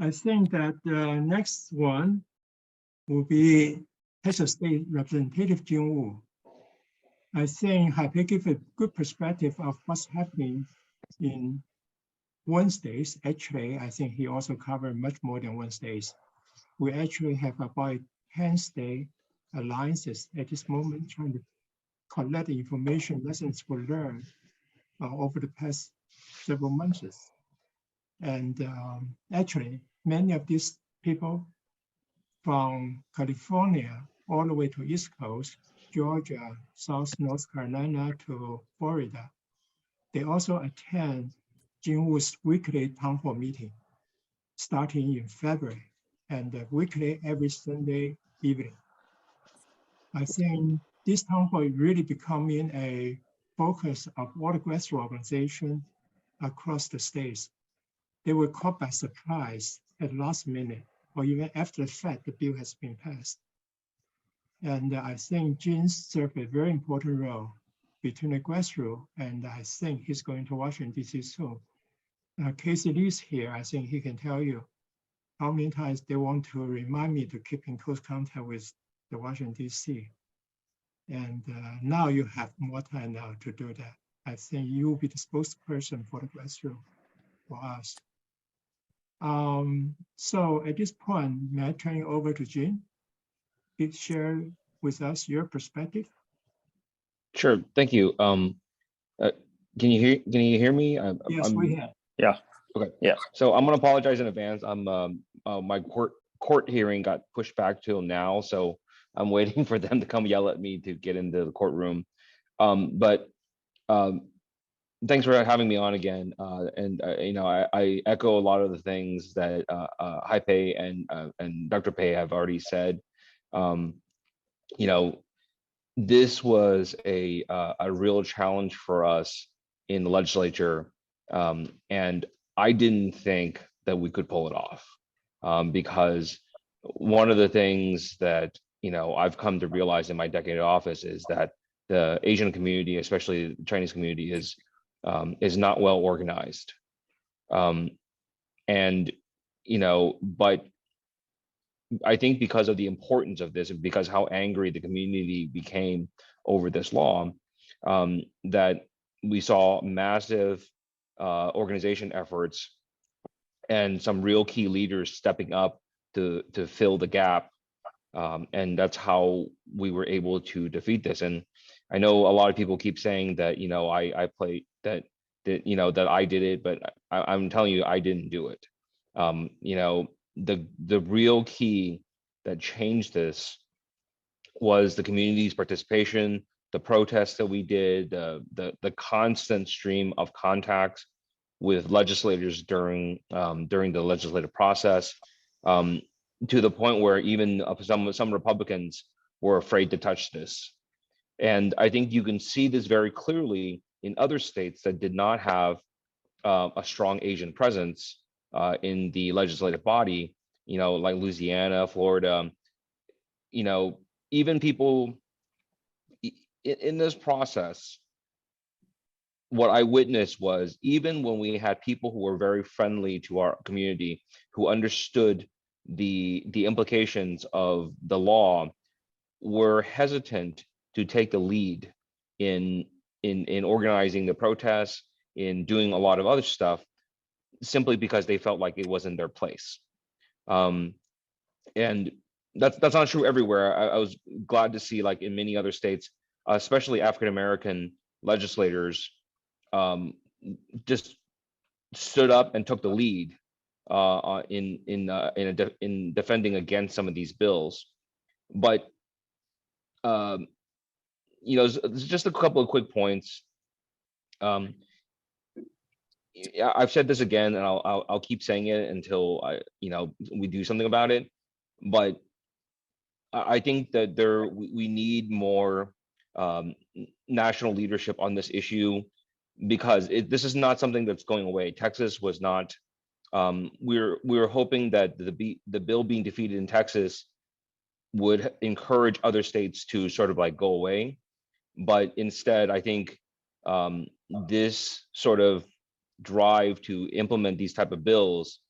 I think that the next one will be Texas State Representative Jin Wu. I think Haipei gave a good perspective of what's happening in one state. Actually, I think he also covered much more than one state. We actually have about 10 state alliances at this moment trying to collect the information, lessons were learned over the past several months. And actually, many of these people from California all the way to East Coast, Georgia, South North Carolina to Florida, they also attend Jin Wu's weekly town hall meeting starting in February and weekly every Sunday evening. I think this town hall is really becoming a focus of all the grassroots organizations across the states. They were caught by surprise at last minute or even after the fact the bill has been passed. And I think Jin served a very important role between the grassroots, and I think he's going to Washington, D.C. soon. Casey Lee's here. I think he can tell you how many times they want to remind me to keep in close contact with the Washington, D.C. And now you have more time now to do that. I think you will be the spokesperson for the grassroots for us. So at this point, may I turn you over to Jin? Please share with us your perspective. Sure, thank you. Can you hear me? Yes, we have. Yeah. Okay. Yeah. So I'm gonna apologize in advance. My court hearing got pushed back till now, so I'm waiting for them to come yell at me to get into the courtroom. But thanks for having me on again. You know, I echo a lot of the things that Haipei and Dr. Pei have already said. You know, this was a real challenge for us in the legislature, and I didn't think that we could pull it off, because one of the things that, you know, I've come to realize in my decade of office is that the Asian community, especially the Chinese community, is not well organized, and you know, but I think because of the importance of this and because how angry the community became over this law, that we saw massive organization efforts and some real key leaders stepping up to fill the gap. And that's how we were able to defeat this. And I know a lot of people keep saying that, you know, I played that you know, that I did it, but I'm telling you, I didn't do it. You know, the real key that changed this was the community's participation, the protests that we did, the constant stream of contacts with legislators during the legislative process, to the point where even some Republicans were afraid to touch this. And I think you can see this very clearly in other states that did not have a strong Asian presence in the legislative body, like Louisiana, Florida. Even people in this process, what I witnessed was, even when we had people who were very friendly to our community, who understood the implications of the law, were hesitant to take the lead in organizing the protests, in doing a lot of other stuff, simply because they felt like it wasn't their place. And that's not true everywhere. I was glad to see, like in many other states, especially African American legislators, just stood up and took the lead in defending against some of these bills. But just a couple of quick points. I've said this again, and I'll keep saying it until we do something about it. But I think that we need more national leadership on this issue, because this is not something that's going away. Texas was not. We're hoping that the bill being defeated in Texas would encourage other states to sort of like go away, but instead, I think this sort of drive to implement these type of bills,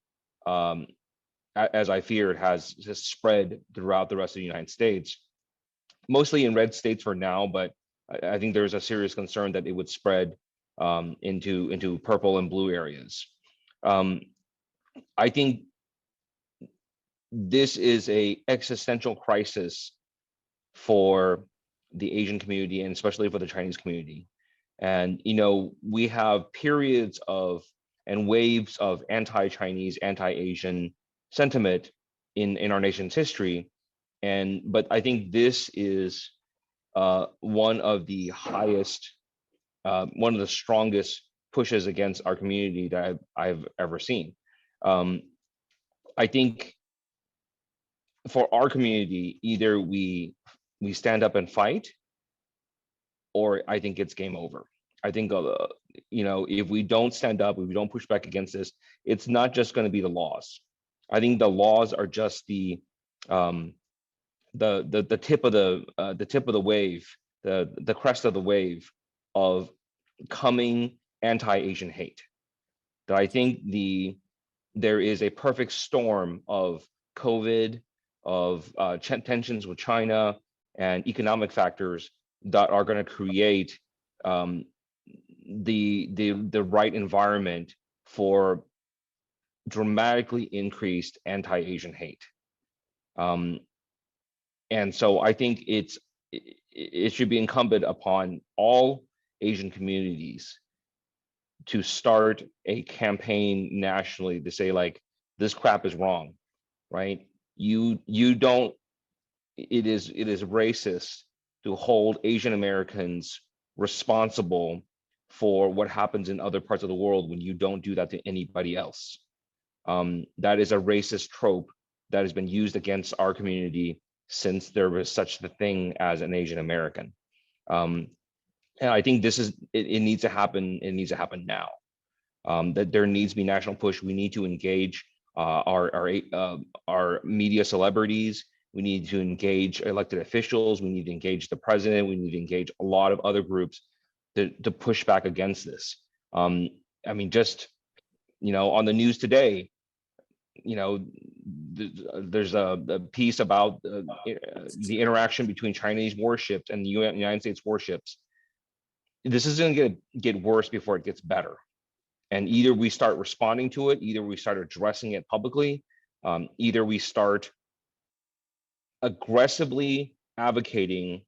as I feared, has spread throughout the rest of the United States, mostly in red states for now, but I think there's a serious concern that it would spread into purple and blue areas. I think this is a existential crisis for the Asian community, and especially for the Chinese community. And we have periods of and waves of anti-Chinese, anti-Asian sentiment in our nation's history, but I think this is one of the highest, one of the strongest pushes against our community that I've ever seen. I think for our community, either we stand up and fight, or I think it's game over. I think if we don't stand up, if we don't push back against this, it's not just going to be the laws. I think the laws are just the tip of the wave, the crest of the wave of coming anti-Asian hate. That I think there is a perfect storm of COVID, of tensions with China, and economic factors that are going to create the right environment for dramatically increased anti-Asian hate. And so I think it should be incumbent upon all Asian communities to start a campaign nationally to say, like, this crap is wrong, right? It is racist to hold Asian Americans responsible for what happens in other parts of the world when you don't do that to anybody else. That is a racist trope that has been used against our community since there was such a thing as an Asian American. And I think it needs to happen. It needs to happen now. That there needs to be national push. We need to engage our media celebrities. We need to engage elected officials. We need to engage the president. We need to engage a lot of other groups to push back against this. I mean, just on the news today, there's a piece about the interaction between Chinese warships and the United States warships. This is going to get worse before it gets better. And either we start responding to it, either we start addressing it publicly, either we start aggressively advocating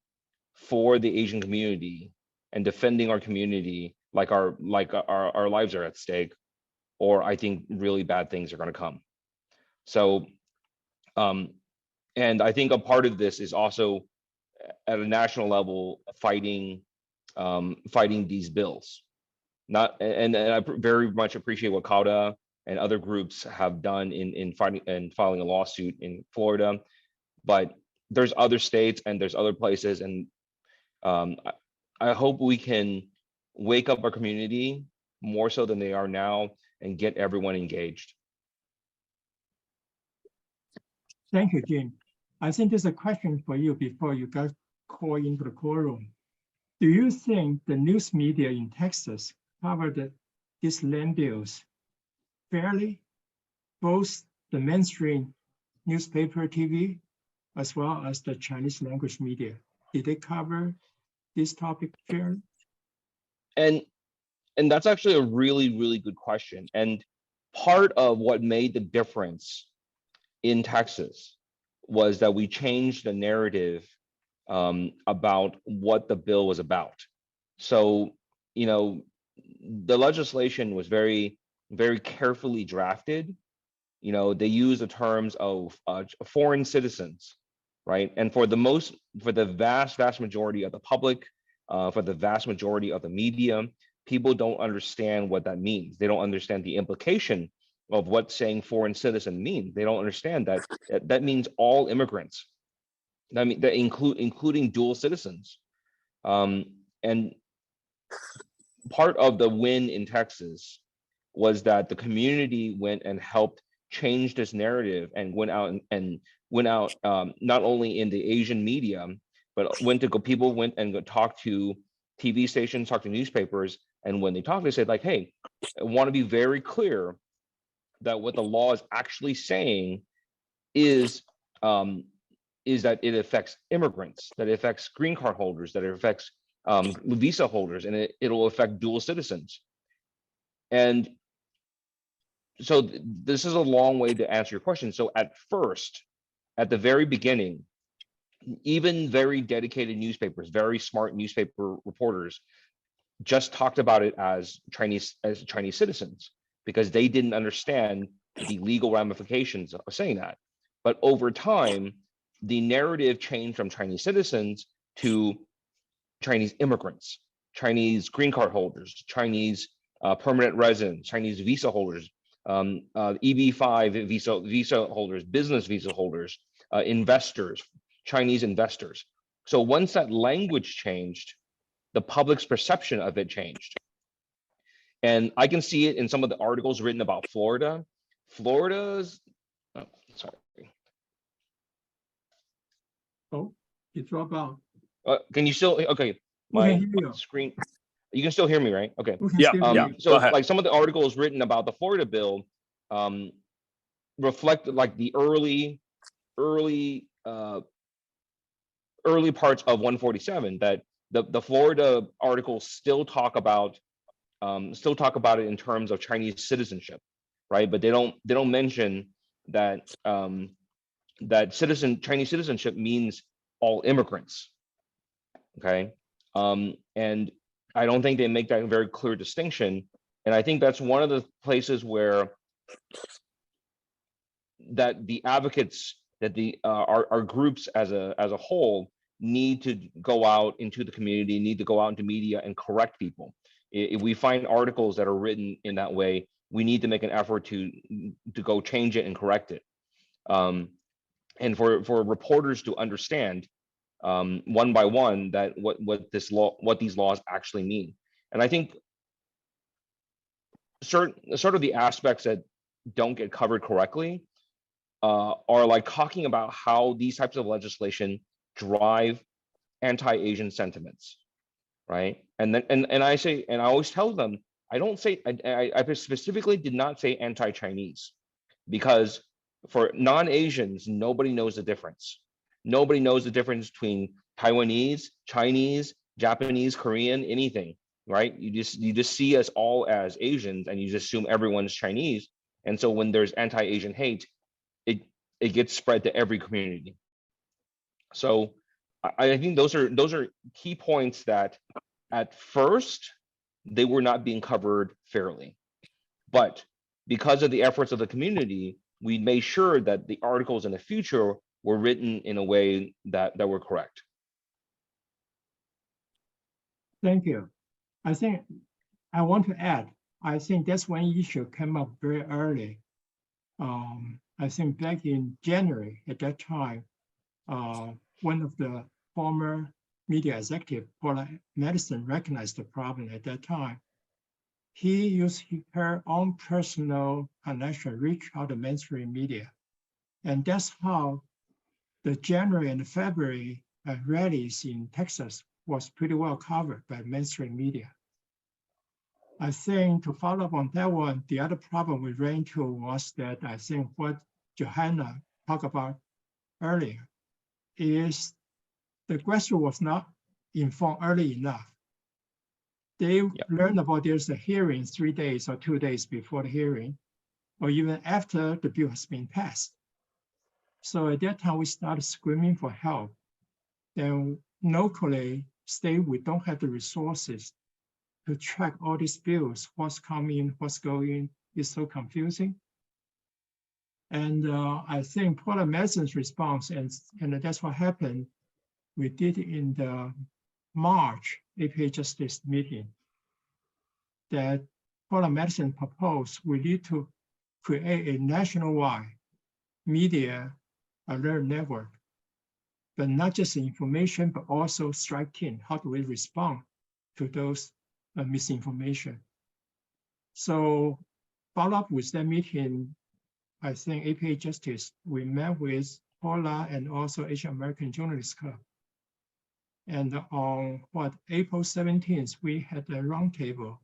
for the Asian community and defending our community like our lives are at stake, or I think really bad things are going to come. So, and I think a part of this is also at a national level fighting these bills. and I very much appreciate what CALDA and other groups have done in filing a lawsuit in Florida, but there's other states and there's other places, and I hope we can wake up our community more so than they are now and get everyone engaged. Thank you, Jim. I think there's a question for you before you got called into the courtroom. Do you think the news media in Texas covered these land bills fairly? Both the mainstream newspaper, TV, as well as the Chinese language media. Did they cover this topic fairly? And that's actually a really, really good question. And part of what made the difference in Texas was that we changed the narrative about what the bill was about. So, you know, the legislation was very, very carefully drafted. You know, they use the terms of foreign citizens, right? And for the vast majority of the public, for the vast majority of the media, people don't understand what that means. They don't understand the implication of what saying foreign citizen means. They don't understand that that means all immigrants. That including dual citizens. And part of the win in Texas was that the community went and helped change this narrative and went out not only in the Asian media, but people went and talked to TV stations, talked to newspapers, and when they talked, they said like, "Hey, I want to be very clear that what the law is actually saying is that it affects immigrants, that it affects green card holders, that it affects visa holders, and it'll affect dual citizens." And so this is a long way to answer your question. So at the very beginning, even very dedicated newspapers, very smart newspaper reporters just talked about it as Chinese citizens because they didn't understand the legal ramifications of saying that. But over time, the narrative changed from Chinese citizens to Chinese immigrants, Chinese green card holders, Chinese permanent residents, Chinese visa holders, EB5 visa holders, business visa holders, investors, Chinese investors. So once that language changed, the public's perception of it changed. And I can see it in some of the articles written about Florida. Florida's, oh, sorry. Oh, you drop out. Can you still, okay, my screen, you can still hear me, right? Okay. Yeah. So like some of the articles written about the Florida bill reflect like the early parts of 147 that the Florida articles still talk about it in terms of Chinese citizenship, right? But they don't mention that Chinese citizenship means all immigrants. Okay. And I don't think they make that a very clear distinction. And I think that's one of the places where that the advocates, that our groups as a whole need to go out into the community, need to go out into media and correct people. If we find articles that are written in that way, we need to make an effort to go change it and correct it. And for reporters to understand one by one that what these laws actually mean. And I think sort of the aspects that don't get covered correctly are like talking about how these types of legislation drive anti-Asian sentiments, right? And then and I say, and I always tell them, I don't say, I specifically did not say anti-Chinese, because for non-Asians, nobody knows the difference. Nobody knows the difference between Taiwanese, Chinese, Japanese, Korean, anything, right? You just see us all as Asians and you just assume everyone's Chinese. And so when there's anti-Asian hate, it gets spread to every community. So I think those are key points that at first they were not being covered fairly. But because of the efforts of the community, we made sure that the articles in the future were written in a way that were correct. Thank you. I think I want to add, I think that's one issue came up very early. I think back in January at that time, one of the former media executive for medicine recognized the problem at that time. He used her own personal connection, reach out to mainstream media. And that's how the January and February rallies in Texas was pretty well covered by mainstream media. I think to follow up on that one, the other problem we ran into was that I think what Johanna talked about earlier is the Grassroot was not informed early enough. They learned about there's a hearing 3 days or 2 days before the hearing, or even after the bill has been passed. So at that time, we started screaming for help. Then locally, state, we don't have the resources to track all these bills, what's coming, what's going, it's so confusing. And I think Portland Medicine's response, and that's what happened, we did in the March APA Justice meeting, that Portland Medicine proposed we need to create a nationwide media alert network, but not just information, but also strike team. How do we respond to those misinformation? So follow up with that meeting, I think APA Justice, we met with Paula and also Asian American Journalists Club. And on April 17th, we had a roundtable,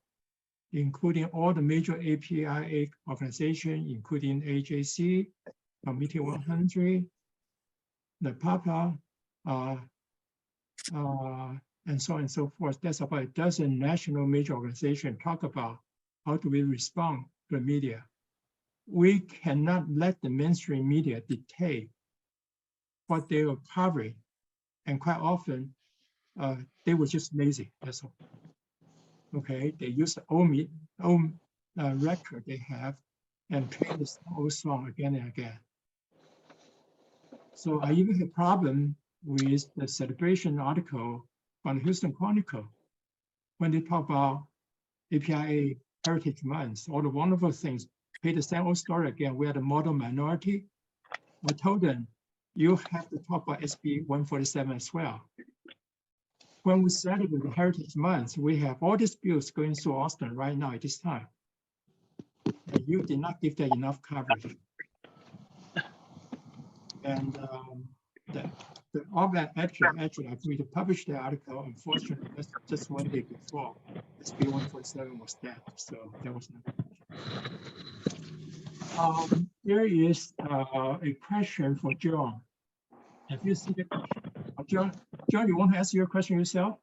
including all the major APIA organizations, including AAJC, Committee 100, the PAPA, and so on and so forth. That's about a dozen national major organizations talk about how do we respond to the media. We cannot let the mainstream media dictate what they are covering. And quite often, they were just lazy, that's all. Okay, they use the own record they have and play the old song again and again. So I even had a problem with the celebration article on the Houston Chronicle when they talk about APIA Heritage Month, all the wonderful things, play the same old story again. We are the model minority. I told them, you have to talk about SB 147 as well. When we celebrate the Heritage Month, we have all these bills going through Austin right now at this time. And you did not give that enough coverage. And all that actually agreed to publish the article. Unfortunately, that's just 1 day before SB 147 was dead, so that was not. There is a question for John. Have you seen the question? John, you want to ask your question yourself?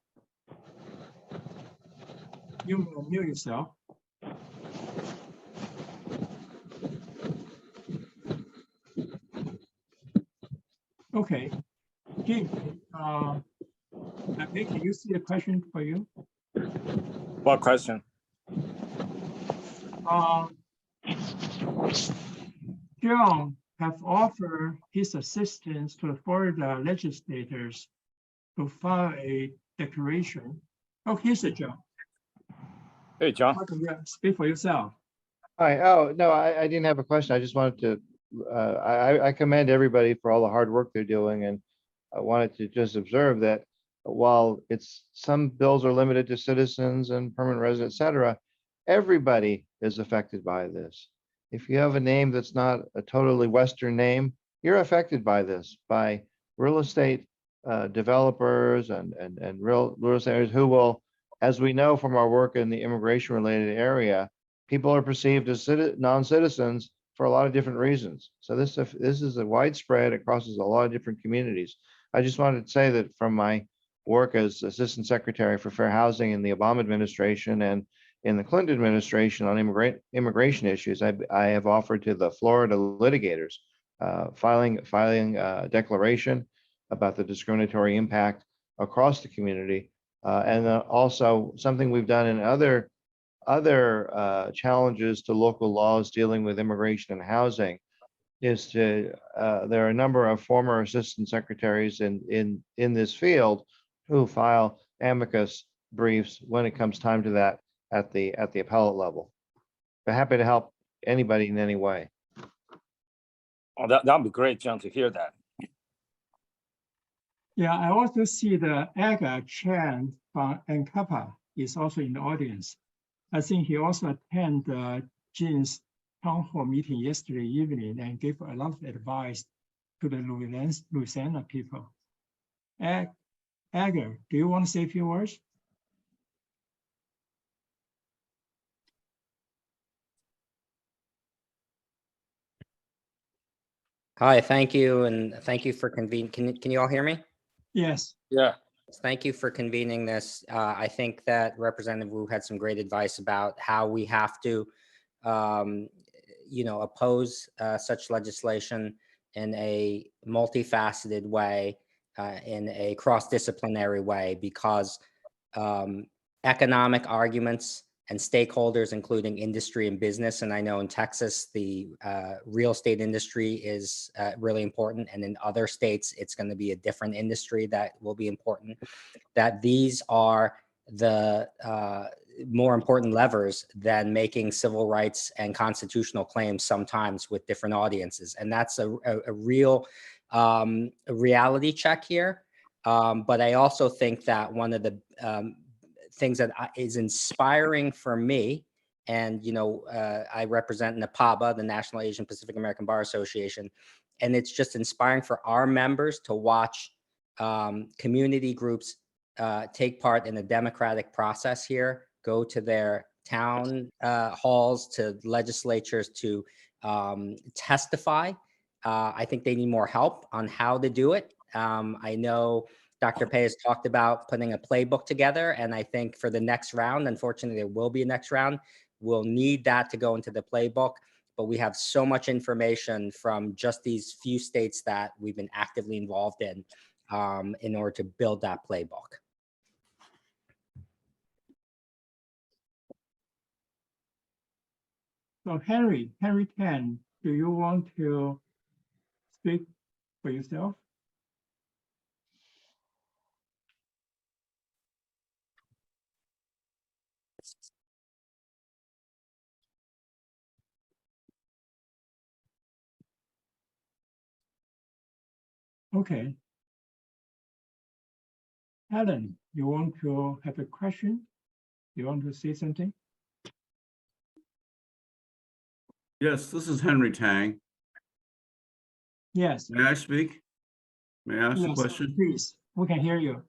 You will mute yourself. Okay. Jim, can you see the question for you? What question? John have offered his assistance to the Florida legislators to file a declaration. Oh, here's a John. Hey, John. Speak for yourself. Hi. Oh, no, I didn't have a question. I just wanted to, I commend everybody for all the hard work they're doing. And I wanted to just observe that while some bills are limited to citizens and permanent residents, et cetera, everybody is affected by this. If you have a name that's not a totally Western name, you're affected by this, by real estate developers and real estate who will, as we know from our work in the immigration related area, people are perceived as non-citizens for a lot of different reasons. So this is a widespread, it crosses a lot of different communities. I just wanted to say that from my work as Assistant Secretary for Fair Housing in the Obama administration and in the Clinton administration on immigration issues, I have offered to the Florida litigators filing a declaration about the discriminatory impact across the community, and also something we've done in other challenges to local laws dealing with immigration and housing is to there are a number of former assistant secretaries in this field who file amicus briefs when it comes time to that at the appellate level. But happy to help anybody in any way. Oh, that'd be great, John, to hear that. Yeah, I also see the Aga Chan from NCAPA is also in the audience. I think he also attended Jean's town hall meeting yesterday evening and gave a lot of advice to the Louisiana people. Aga, do you want to say a few words? Hi, thank you, and thank you for convening. Can you all hear me? Yes. Yeah. Thank you for convening this. I think that Representative Wu had some great advice about how we have to, oppose such legislation in a multifaceted way, in a cross-disciplinary way, because economic arguments and stakeholders, including industry and business. And I know in Texas, the real estate industry is really important. And in other states, it's going to be a different industry that will be important. That these are the more important levers than making civil rights and constitutional claims sometimes with different audiences. And that's a real reality check here. But I also think that one of the things that is inspiring for me, and I represent NAPABA, the National Asian Pacific American Bar Association, and it's just inspiring for our members to watch community groups take part in the democratic process here, go to their town halls, to legislatures to testify. I think they need more help on how to do it. I know Dr. Pei has talked about putting a playbook together, and I think for the next round, unfortunately, there will be a next round. We'll need that to go into the playbook, but we have so much information from just these few states that we've been actively involved in order to build that playbook. So Henry Tan, do you want to speak for yourself? Okay. Alan, you want to have a question? You want to say something? Yes, this is Henry Tang. Yes. May I speak? May I ask a Yes, question? please. We can hear you.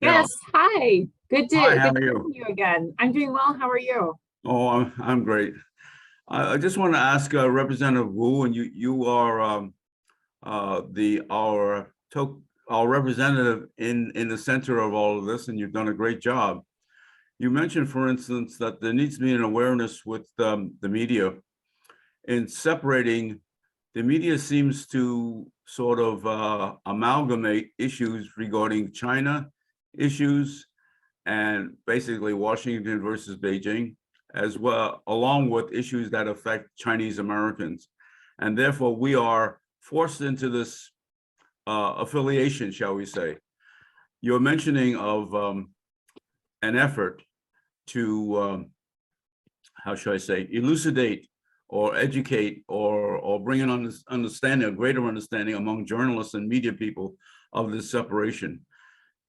Yeah. Yes, hi. Good to Hi, how good are to you? see you again. I'm doing well. How are you? Oh, I'm great. I just want to ask Representative Wu, and you are our representative in the center of all of this, and you've done a great job. You mentioned, for instance, that there needs to be an awareness with the media in separating. The media seems to sort of amalgamate issues regarding China issues and basically Washington versus Beijing, as well, along with issues that affect Chinese Americans. And therefore, we are forced into this affiliation, shall we say. You're mentioning of an effort to, how should I say, elucidate or educate or bring an understanding, a greater understanding among journalists and media people of this separation.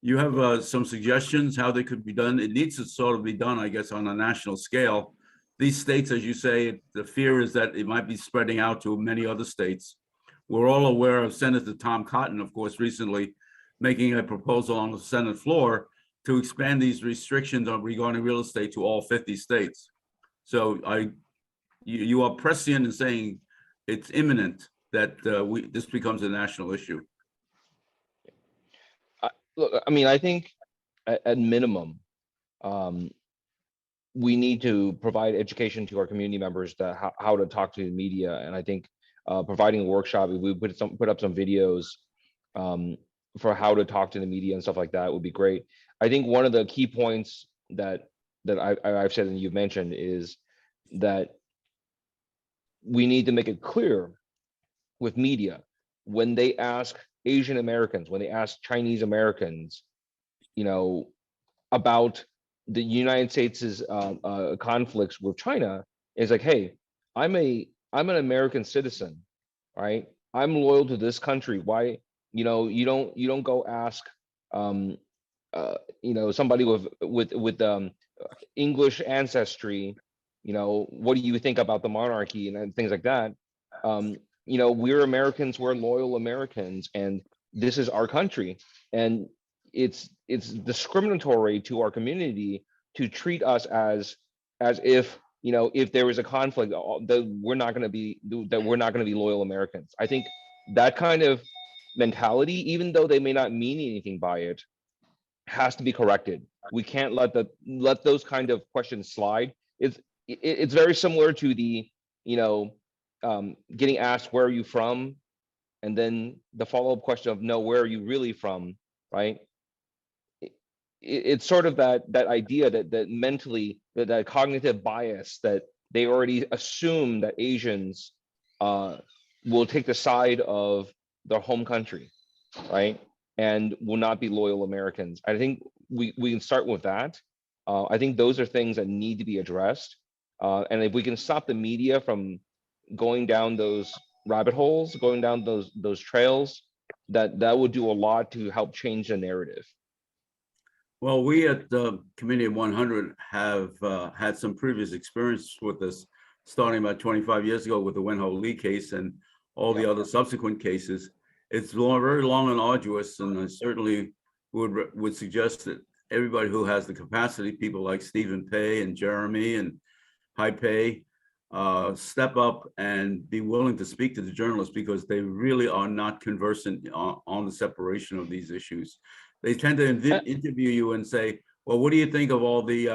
You have some suggestions how they could be done. It needs to sort of be done, I guess, on a national scale. These states, as you say, the fear is that it might be spreading out to many other states. We're all aware of Senator Tom Cotton, of course, recently making a proposal on the Senate floor to expand these restrictions on regarding real estate to all 50 states. So you are prescient in saying it's imminent that this becomes a national issue. Look, I mean, I think at minimum, we need to provide education to our community members to how to talk to the media. And I think providing a workshop, we put up some videos for how to talk to the media and stuff like that would be great. I think one of the key points that I've said and you've mentioned is that we need to make it clear with media when they ask Asian Americans, when they ask Chinese Americans, about the United States' conflicts with China is like, hey, I'm an American citizen, right? I'm loyal to this country. Why, you don't go ask, somebody with English ancestry, what do you think about the monarchy and things like that? We're Americans, we're loyal Americans, and this is our country. And it's discriminatory to our community to treat us as if, if there was a conflict, that we're not going to be loyal Americans. I think that kind of mentality, even though they may not mean anything by it, has to be corrected. We can't let those kind of questions slide. It's very similar to the, getting asked, where are you from? And then the follow-up question of, no, where are you really from, right? It's sort of that idea that mentally, that cognitive bias, that they already assume that Asians will take the side of their home country, right? And will not be loyal Americans. I think we can start with that. I think those are things that need to be addressed. And if we can stop the media from going down those rabbit holes, going down those trails, that would do a lot to help change the narrative. Well, we at the Committee of 100 have had some previous experience with this, starting about 25 years ago with the Wenho Lee case and all the other subsequent cases. It's very long and arduous, and I certainly would suggest that everybody who has the capacity, people like Stephen Pei and Jeremy and Haipei, step up and be willing to speak to the journalists, because they really are not conversant on the separation of these issues. They tend to interview you and say, well, what do you think of all the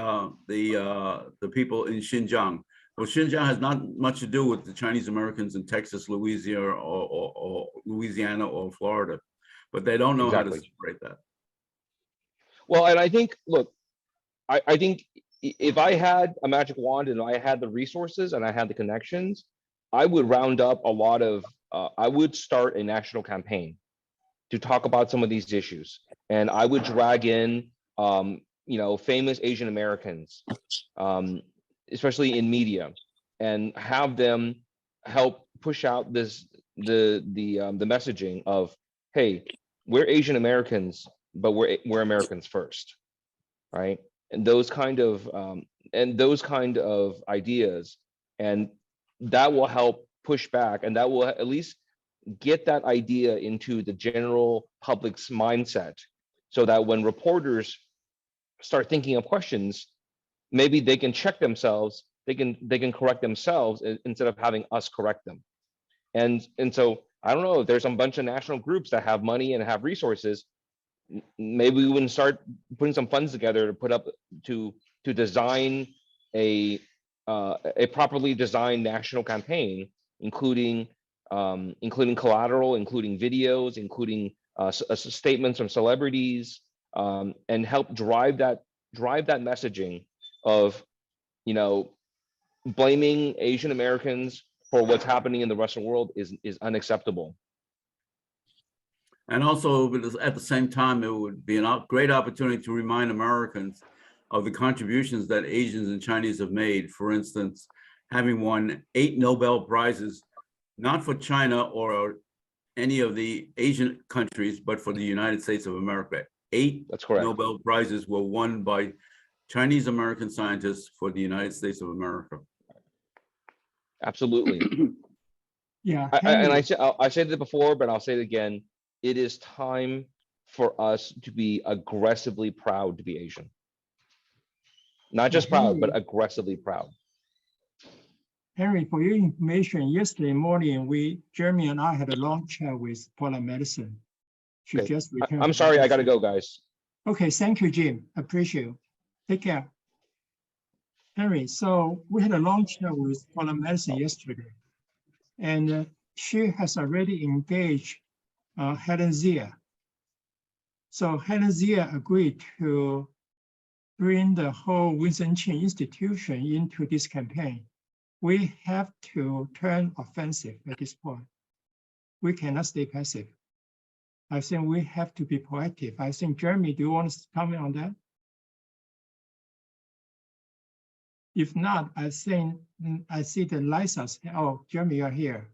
people in Xinjiang? Well, Xinjiang has not much to do with the Chinese Americans in Texas, Louisiana, or Louisiana or Florida, but they don't know how to separate that. Well, and I think, look, I think if I had a magic wand and I had the resources and I had the connections, I would round up a lot of, I would start a national campaign to talk about some of these issues. And I would drag in, famous Asian Americans, especially in media, and have them help push out the messaging of, hey, we're Asian Americans, but we're Americans first, right? And those kind of ideas, and that will help push back, and that will at least get that idea into the general public's mindset, so that when reporters start thinking of questions, maybe they can check themselves, they can correct themselves instead of having us correct them. And so I don't know if there's a bunch of national groups that have money and have resources, maybe we wouldn't start putting some funds together to put up to design a properly designed national campaign, including collateral, including videos, including statements from celebrities, and help drive that messaging of, blaming Asian Americans for what's happening in the rest of the world is unacceptable. And also, at the same time, it would be a great opportunity to remind Americans of the contributions that Asians and Chinese have made. For instance, having won 8 Nobel Prizes, not for China or any of the Asian countries, but for the United States of America. 8 That's correct. Nobel Prizes were won by Chinese American scientists for the United States of America. Absolutely. Yeah. I said it before, but I'll say it again. It is time for us to be aggressively proud to be Asian. Not just proud, but aggressively proud. Henry, for your information, yesterday morning, Jeremy and I had a long chat with Paula Madison. She just returned. I'm sorry, I got to go, guys. Okay, thank you, Jim. Appreciate it. Take care. Henry, so we had a long chat with Paula Madison yesterday, and she has already engaged Helen Zia. So Helen Zia agreed to bring the whole Winston Chin institution into this campaign. We have to turn offensive at this point. We cannot stay passive. I think we have to be proactive. I think, Jeremy, do you want to comment on that? If not, I think I see the Lisa's. Oh, Jeremy, you're here.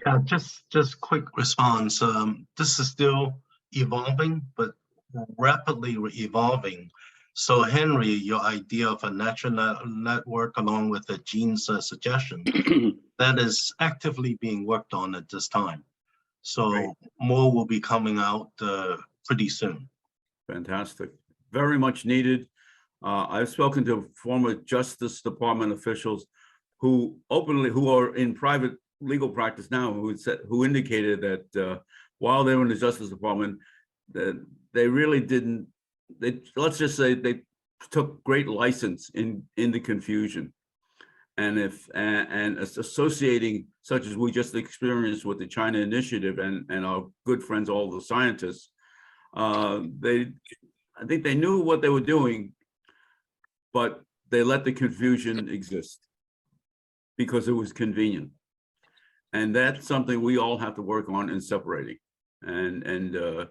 Yeah, just quick response. This is still evolving, but rapidly evolving. So Henry, your idea of a natural network along with the Gene's suggestion, that is actively being worked on at this time. So Great. more will be coming out pretty soon. Fantastic. Very much needed. I've spoken to former Justice Department officials who are in private legal practice now, who indicated that while they were in the Justice Department, that they really didn't, let's just say they took great license in the confusion. And associating, such as we just experienced with the China Initiative and our good friends, all the scientists, I think they knew what they were doing, but they let the confusion exist because it was convenient. And that's something we all have to work on in separating. And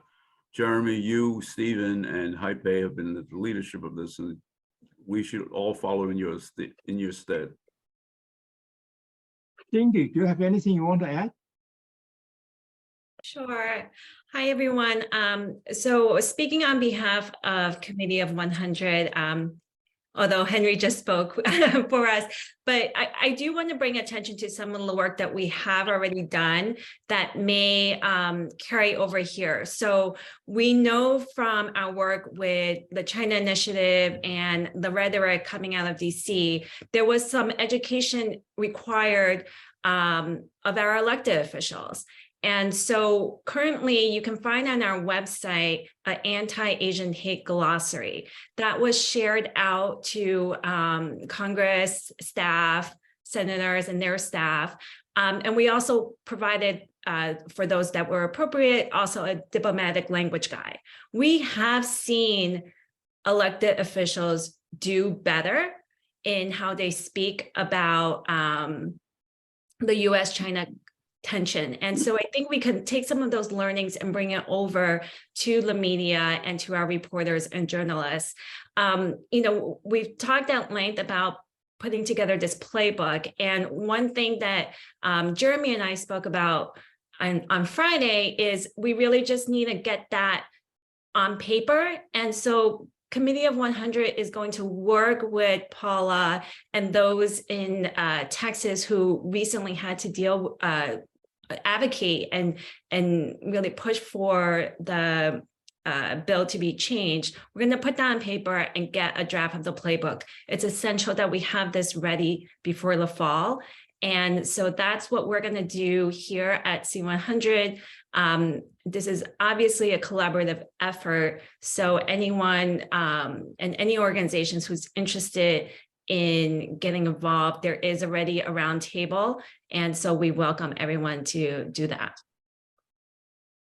Jeremy, you, Stephen, and Haipei have been the leadership of this, and we should all follow in your stead. Cindy, do you have anything you want to add? Sure. Hi, everyone. So speaking on behalf of Committee of 100, although Henry just spoke for us, but I do want to bring attention to some of the work that we have already done that may carry over here. So we know from our work with the China Initiative and the rhetoric coming out of DC, there was some education required of our elected officials. And so currently you can find on our website an anti-Asian hate glossary that was shared out to Congress staff, senators and their staff. And we also provided, for those that were appropriate, also a diplomatic language guide. We have seen elected officials do better in how they speak about the US-China tension. And so I think we can take some of those learnings and bring it over to the media and to our reporters and journalists. We've talked at length about putting together this playbook. And one thing that Jeremy and I spoke about on Friday is we really just need to get that on paper. And so Committee of 100 is going to work with Paula and those in Texas who recently had to advocate and really push for the bill to be changed. We're going to put that on paper and get a draft of the playbook. It's essential that we have this ready before the fall. And so that's what we're going to do here at C100. This is obviously a collaborative effort. So anyone and any organizations who's interested in getting involved, there is already a round table. And so we welcome everyone to do that.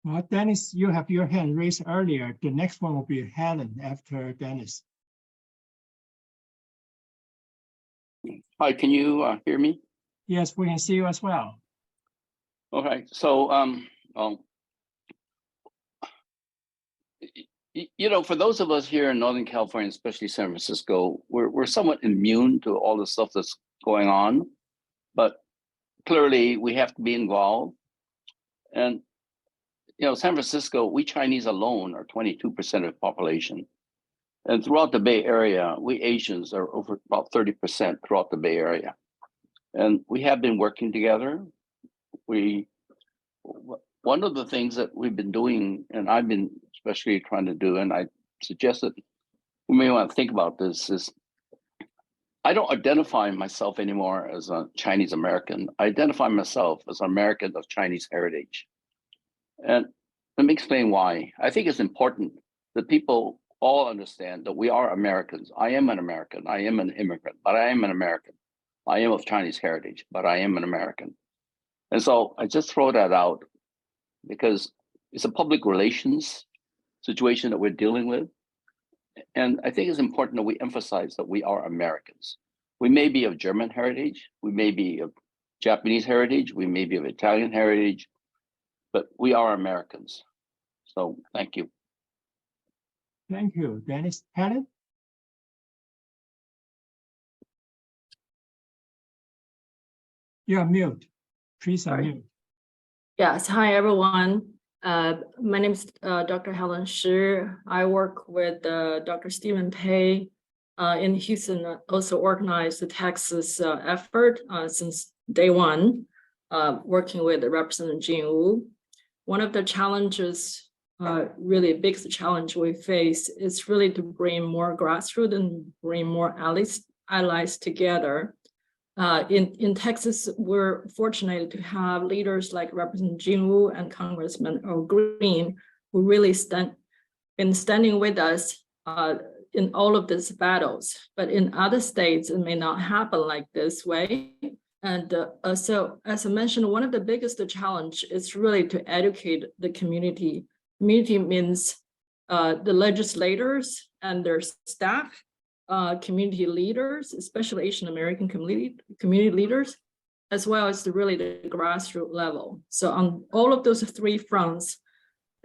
Well, Dennis, you have your hand raised earlier. The next one will be Helen after Dennis. Hi, can you hear me? Yes, we can see you as well. Okay, so for those of us here in Northern California, especially San Francisco, we're somewhat immune to all the stuff that's going on, but clearly we have to be involved. And San Francisco, we Chinese alone are 22% of the population. And throughout the Bay Area, we Asians are over about 30% throughout the Bay Area. And we have been working together. One of the things that we've been doing, and I've been especially trying to do, and I suggest that we may want to think about this, is I don't identify myself anymore as a Chinese American. I identify myself as an American of Chinese heritage. And let me explain why. I think it's important that people all understand that we are Americans. I am an American. I am an immigrant, but I am an American. I am of Chinese heritage, but I am an American. And so I just throw that out because it's a public relations situation that we're dealing with. And I think it's important that we emphasize that we are Americans. We may be of German heritage, we may be of Japanese heritage, we may be of Italian heritage, but we are Americans. So thank you. Thank you, Dennis. Helen? You're mute. Please Sorry. unmute. Yes, hi, everyone. My name is Dr. Helen Shue. I work with Dr. Stephen Pei in Houston, also organized the Texas effort since day one, working with Representative Jing Wu. One of the challenges, really big challenge we face is really to bring more grassroots and bring more allies together. In Texas, we're fortunate to have leaders like Representative Jing Wu and Congressman Earl Green, who really been standing with us in all of these battles. But in other states, it may not happen like this way. And so, as I mentioned, one of the biggest challenge is really to educate the community. Community means the legislators and their staff, community leaders, especially Asian American community leaders, as well as really the grassroots level. So on all of those three fronts,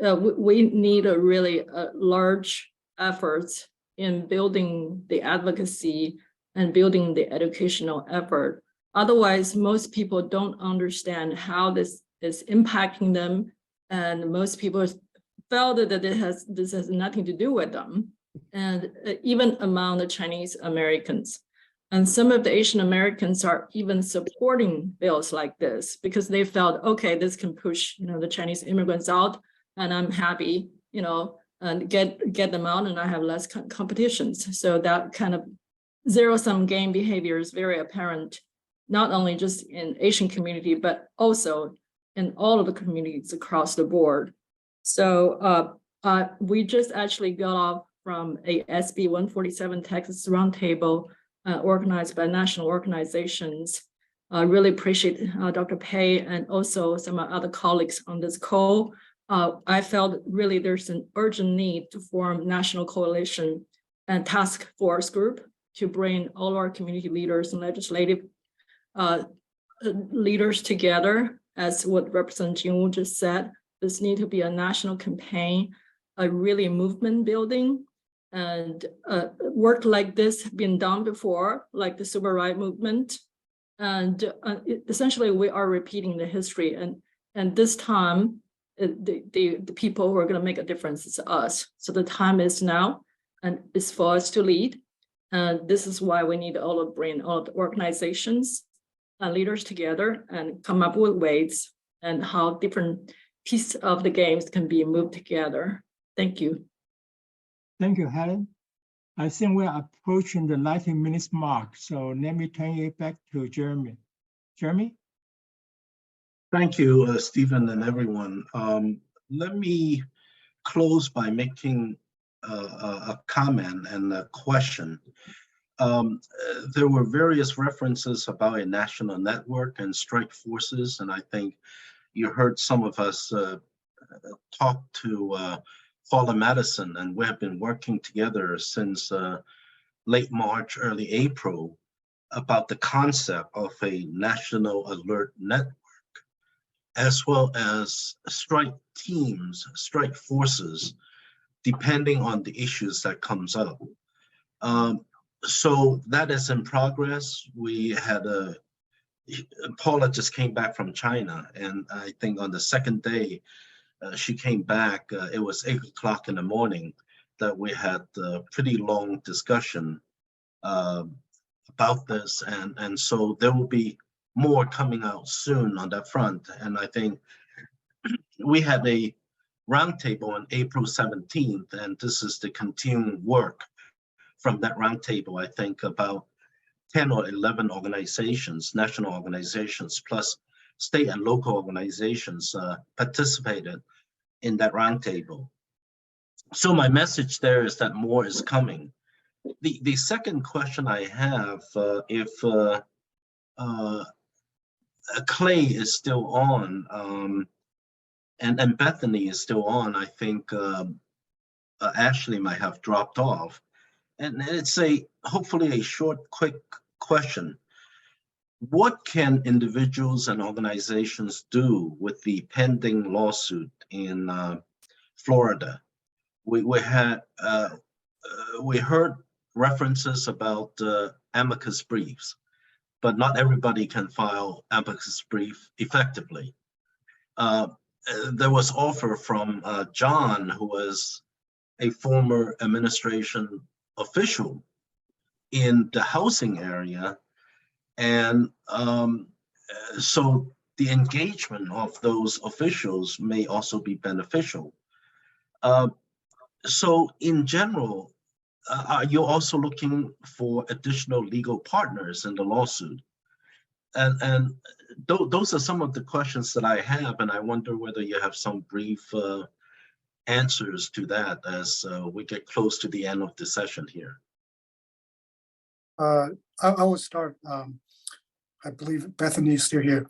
we need a really large efforts in building the advocacy and building the educational effort. Otherwise, most people don't understand how this is impacting them, and most people felt that this has nothing to do with them, and even among the Chinese Americans. And some of the Asian Americans are even supporting bills like this because they felt, okay, this can push, the Chinese immigrants out, and I'm happy, and get them out, and I have less competitions. So that kind of zero-sum game behavior is very apparent, not only just in Asian community, but also in all of the communities across the board. So we just actually got off from a SB 147 Texas Roundtable organized by national organizations. I really appreciate Dr. Pei and also some other colleagues on this call. I felt really there's an urgent need to form national coalition and task force group to bring all our community leaders and legislative leaders together, as what Representative Jing Wu just said. This need to be a national campaign, a really movement building, and work like this have been done before, like the civil rights movement. And essentially we are repeating the history, and this time the people who are going to make a difference is us. So the time is now, and it's for us to lead. And this is why we need bring all the organizations and leaders together and come up with ways and how different pieces of the games can be moved together. Thank you. Thank you, Helen. I think we're approaching the 90 minutes mark, so let me turn it back to Jeremy. Jeremy? Thank you, Stephen and everyone. Let me close by making a comment and a question. There were various references about a national network and strike forces, and I think you heard some of us talk to Paula Madison, and we have been working together since late March, early April about the concept of a national alert network, as well as strike teams, strike forces, depending on the issues that comes up. So that is in progress. We had Paula just came back from China, and I think on the second day she came back, it was 8 o'clock in the morning that we had a pretty long discussion about this, and so there will be more coming out soon on that front. And I think we had a roundtable on April 17th, and this is the continuing work from that roundtable. I think about 10 or 11 organizations, national organizations, plus state and local organizations participated in that roundtable. So my message there is that more is coming. The second question I have, if Clay is still on, and Bethany is still on, I think Ashley might have dropped off. And it's hopefully a short, quick question. What can individuals and organizations do with the pending lawsuit in Florida? We heard references about amicus briefs, but not everybody can file amicus brief effectively. There was offer from John, who was a former administration official in the housing area. And so the engagement of those officials may also be beneficial. So in general, are you also looking for additional legal partners in the lawsuit? And those are some of the questions that I have, and I wonder whether you have some brief answers to that as we get close to the end of the session here. I will start. I believe Bethany is still here.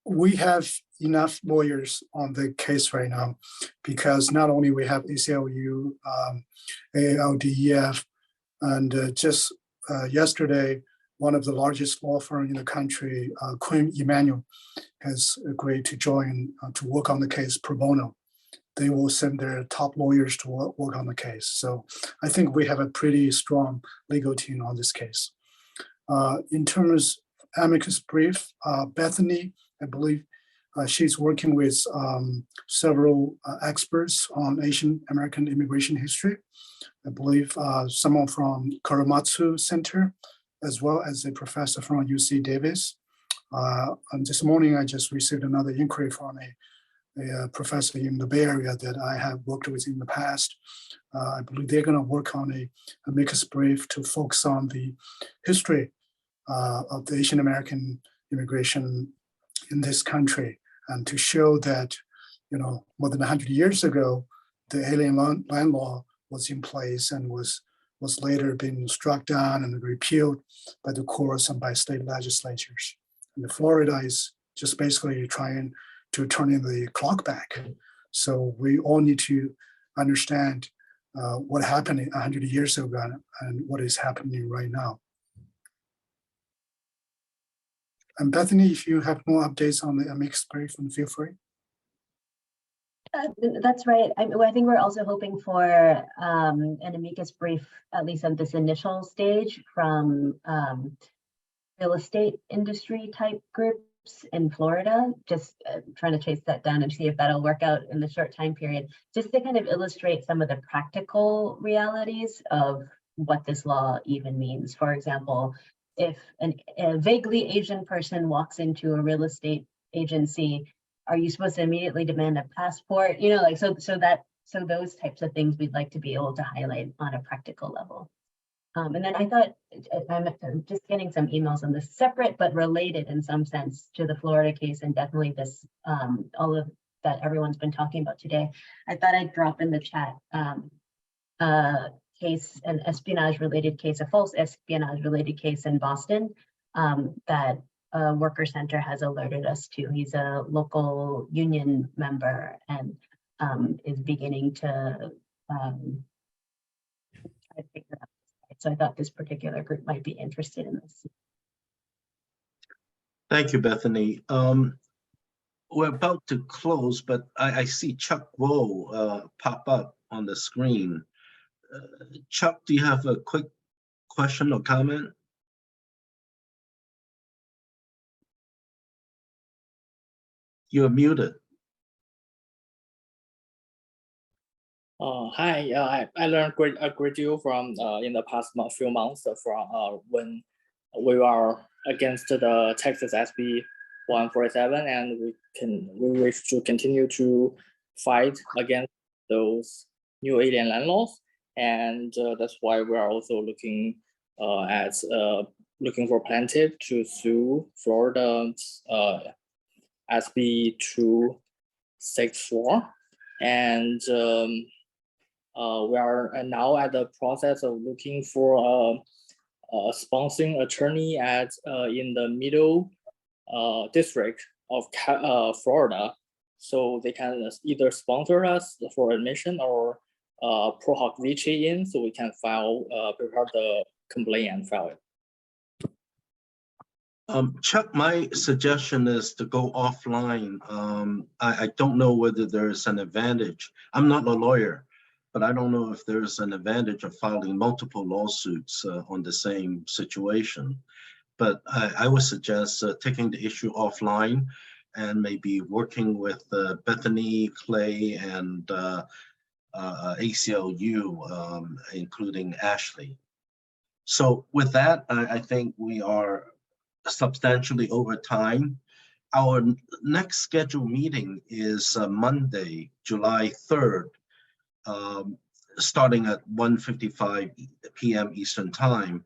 We have enough lawyers on the case right now, because not only we have ACLU, AALDEF, and just yesterday, one of the largest law firms in the country, Quinn Emanuel, has agreed to join to work on the case pro bono. They will send their top lawyers to work on the case. So I think we have a pretty strong legal team on this case. In terms of amicus brief, Bethany, I believe she's working with several experts on Asian American immigration history. I believe someone from Korematsu Center, as well as a professor from UC Davis. And this morning, I just received another inquiry from a professor in the Bay Area that I have worked with in the past. I believe they're going to work on a amicus brief to focus on the history of the Asian American immigration in this country, and to show that, you know, more than 100 years ago, the alien land law was in place and was later being struck down and repealed by the courts and by state legislatures. And Florida is just basically trying to turn in the clock back. So we all need to understand what happened 100 years ago and what is happening right now. And Bethany, if you have more updates on the amicus brief, feel free. That's right. I think we're also hoping for an amicus brief, at least on this initial stage, from real estate industry type groups in Florida, just trying to chase that down and see if that'll work out in the short time period, just to kind of illustrate some of the practical realities of what this law even means. For example, if a vaguely Asian person walks into a real estate agency, are you supposed to immediately demand a passport? You know, like so those types of things we'd like to be able to highlight on a practical level. And then I thought, I'm just getting some emails on this, separate but related in some sense to the Florida case, and definitely this, all of that everyone's been talking about today. I thought I'd drop in the chat case, an espionage related case, a false espionage related case in Boston that Worker Center has alerted us to. He's a local union member and is beginning to try to figure out. So I thought this particular group might be interested in this. Thank you, Bethany. We're about to close, but I see Chuck Woe pop up on the screen. Chuck, do you have a quick question or comment? You're muted. Hi, I learned a great deal from in the past few months from when we were against the Texas SB 147, and we wish to continue to fight against those new alien land laws, and that's why we are also looking looking for plaintiff to sue Florida's SB 264, and we are now at the process of looking for a sponsoring attorney at in the middle district of Florida, so they can either sponsor us for admission or pro hoc vice in, so we can prepare the complaint and file it. Chuck, my suggestion is to go offline. I don't know whether there's an advantage. I'm not a lawyer, but I don't know if there's an advantage of filing multiple lawsuits on the same situation. But I would suggest taking the issue offline and maybe working with Bethany, Clay, and ACLU, including Ashley. So with that, I think we are substantially over time. Our next scheduled meeting is Monday, July 3rd, starting at 1:55 p.m. Eastern Time.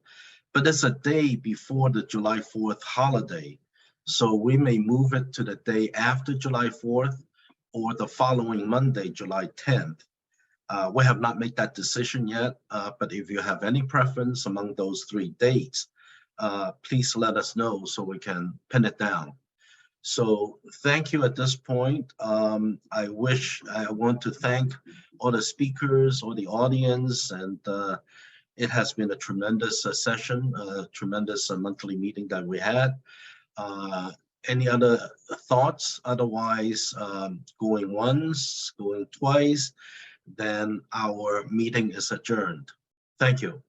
But it's a day before the July 4th holiday. So we may move it to the day after July 4th or the following Monday, July 10th. We have not made that decision yet, but if you have any preference among those 3 dates, please let us know so we can pin it down. So thank you at this point. I want to thank all the speakers, all the audience, and it has been a tremendous session, a tremendous monthly meeting that we had. Any other thoughts? Otherwise, going once, going twice, then our meeting is adjourned. Thank you.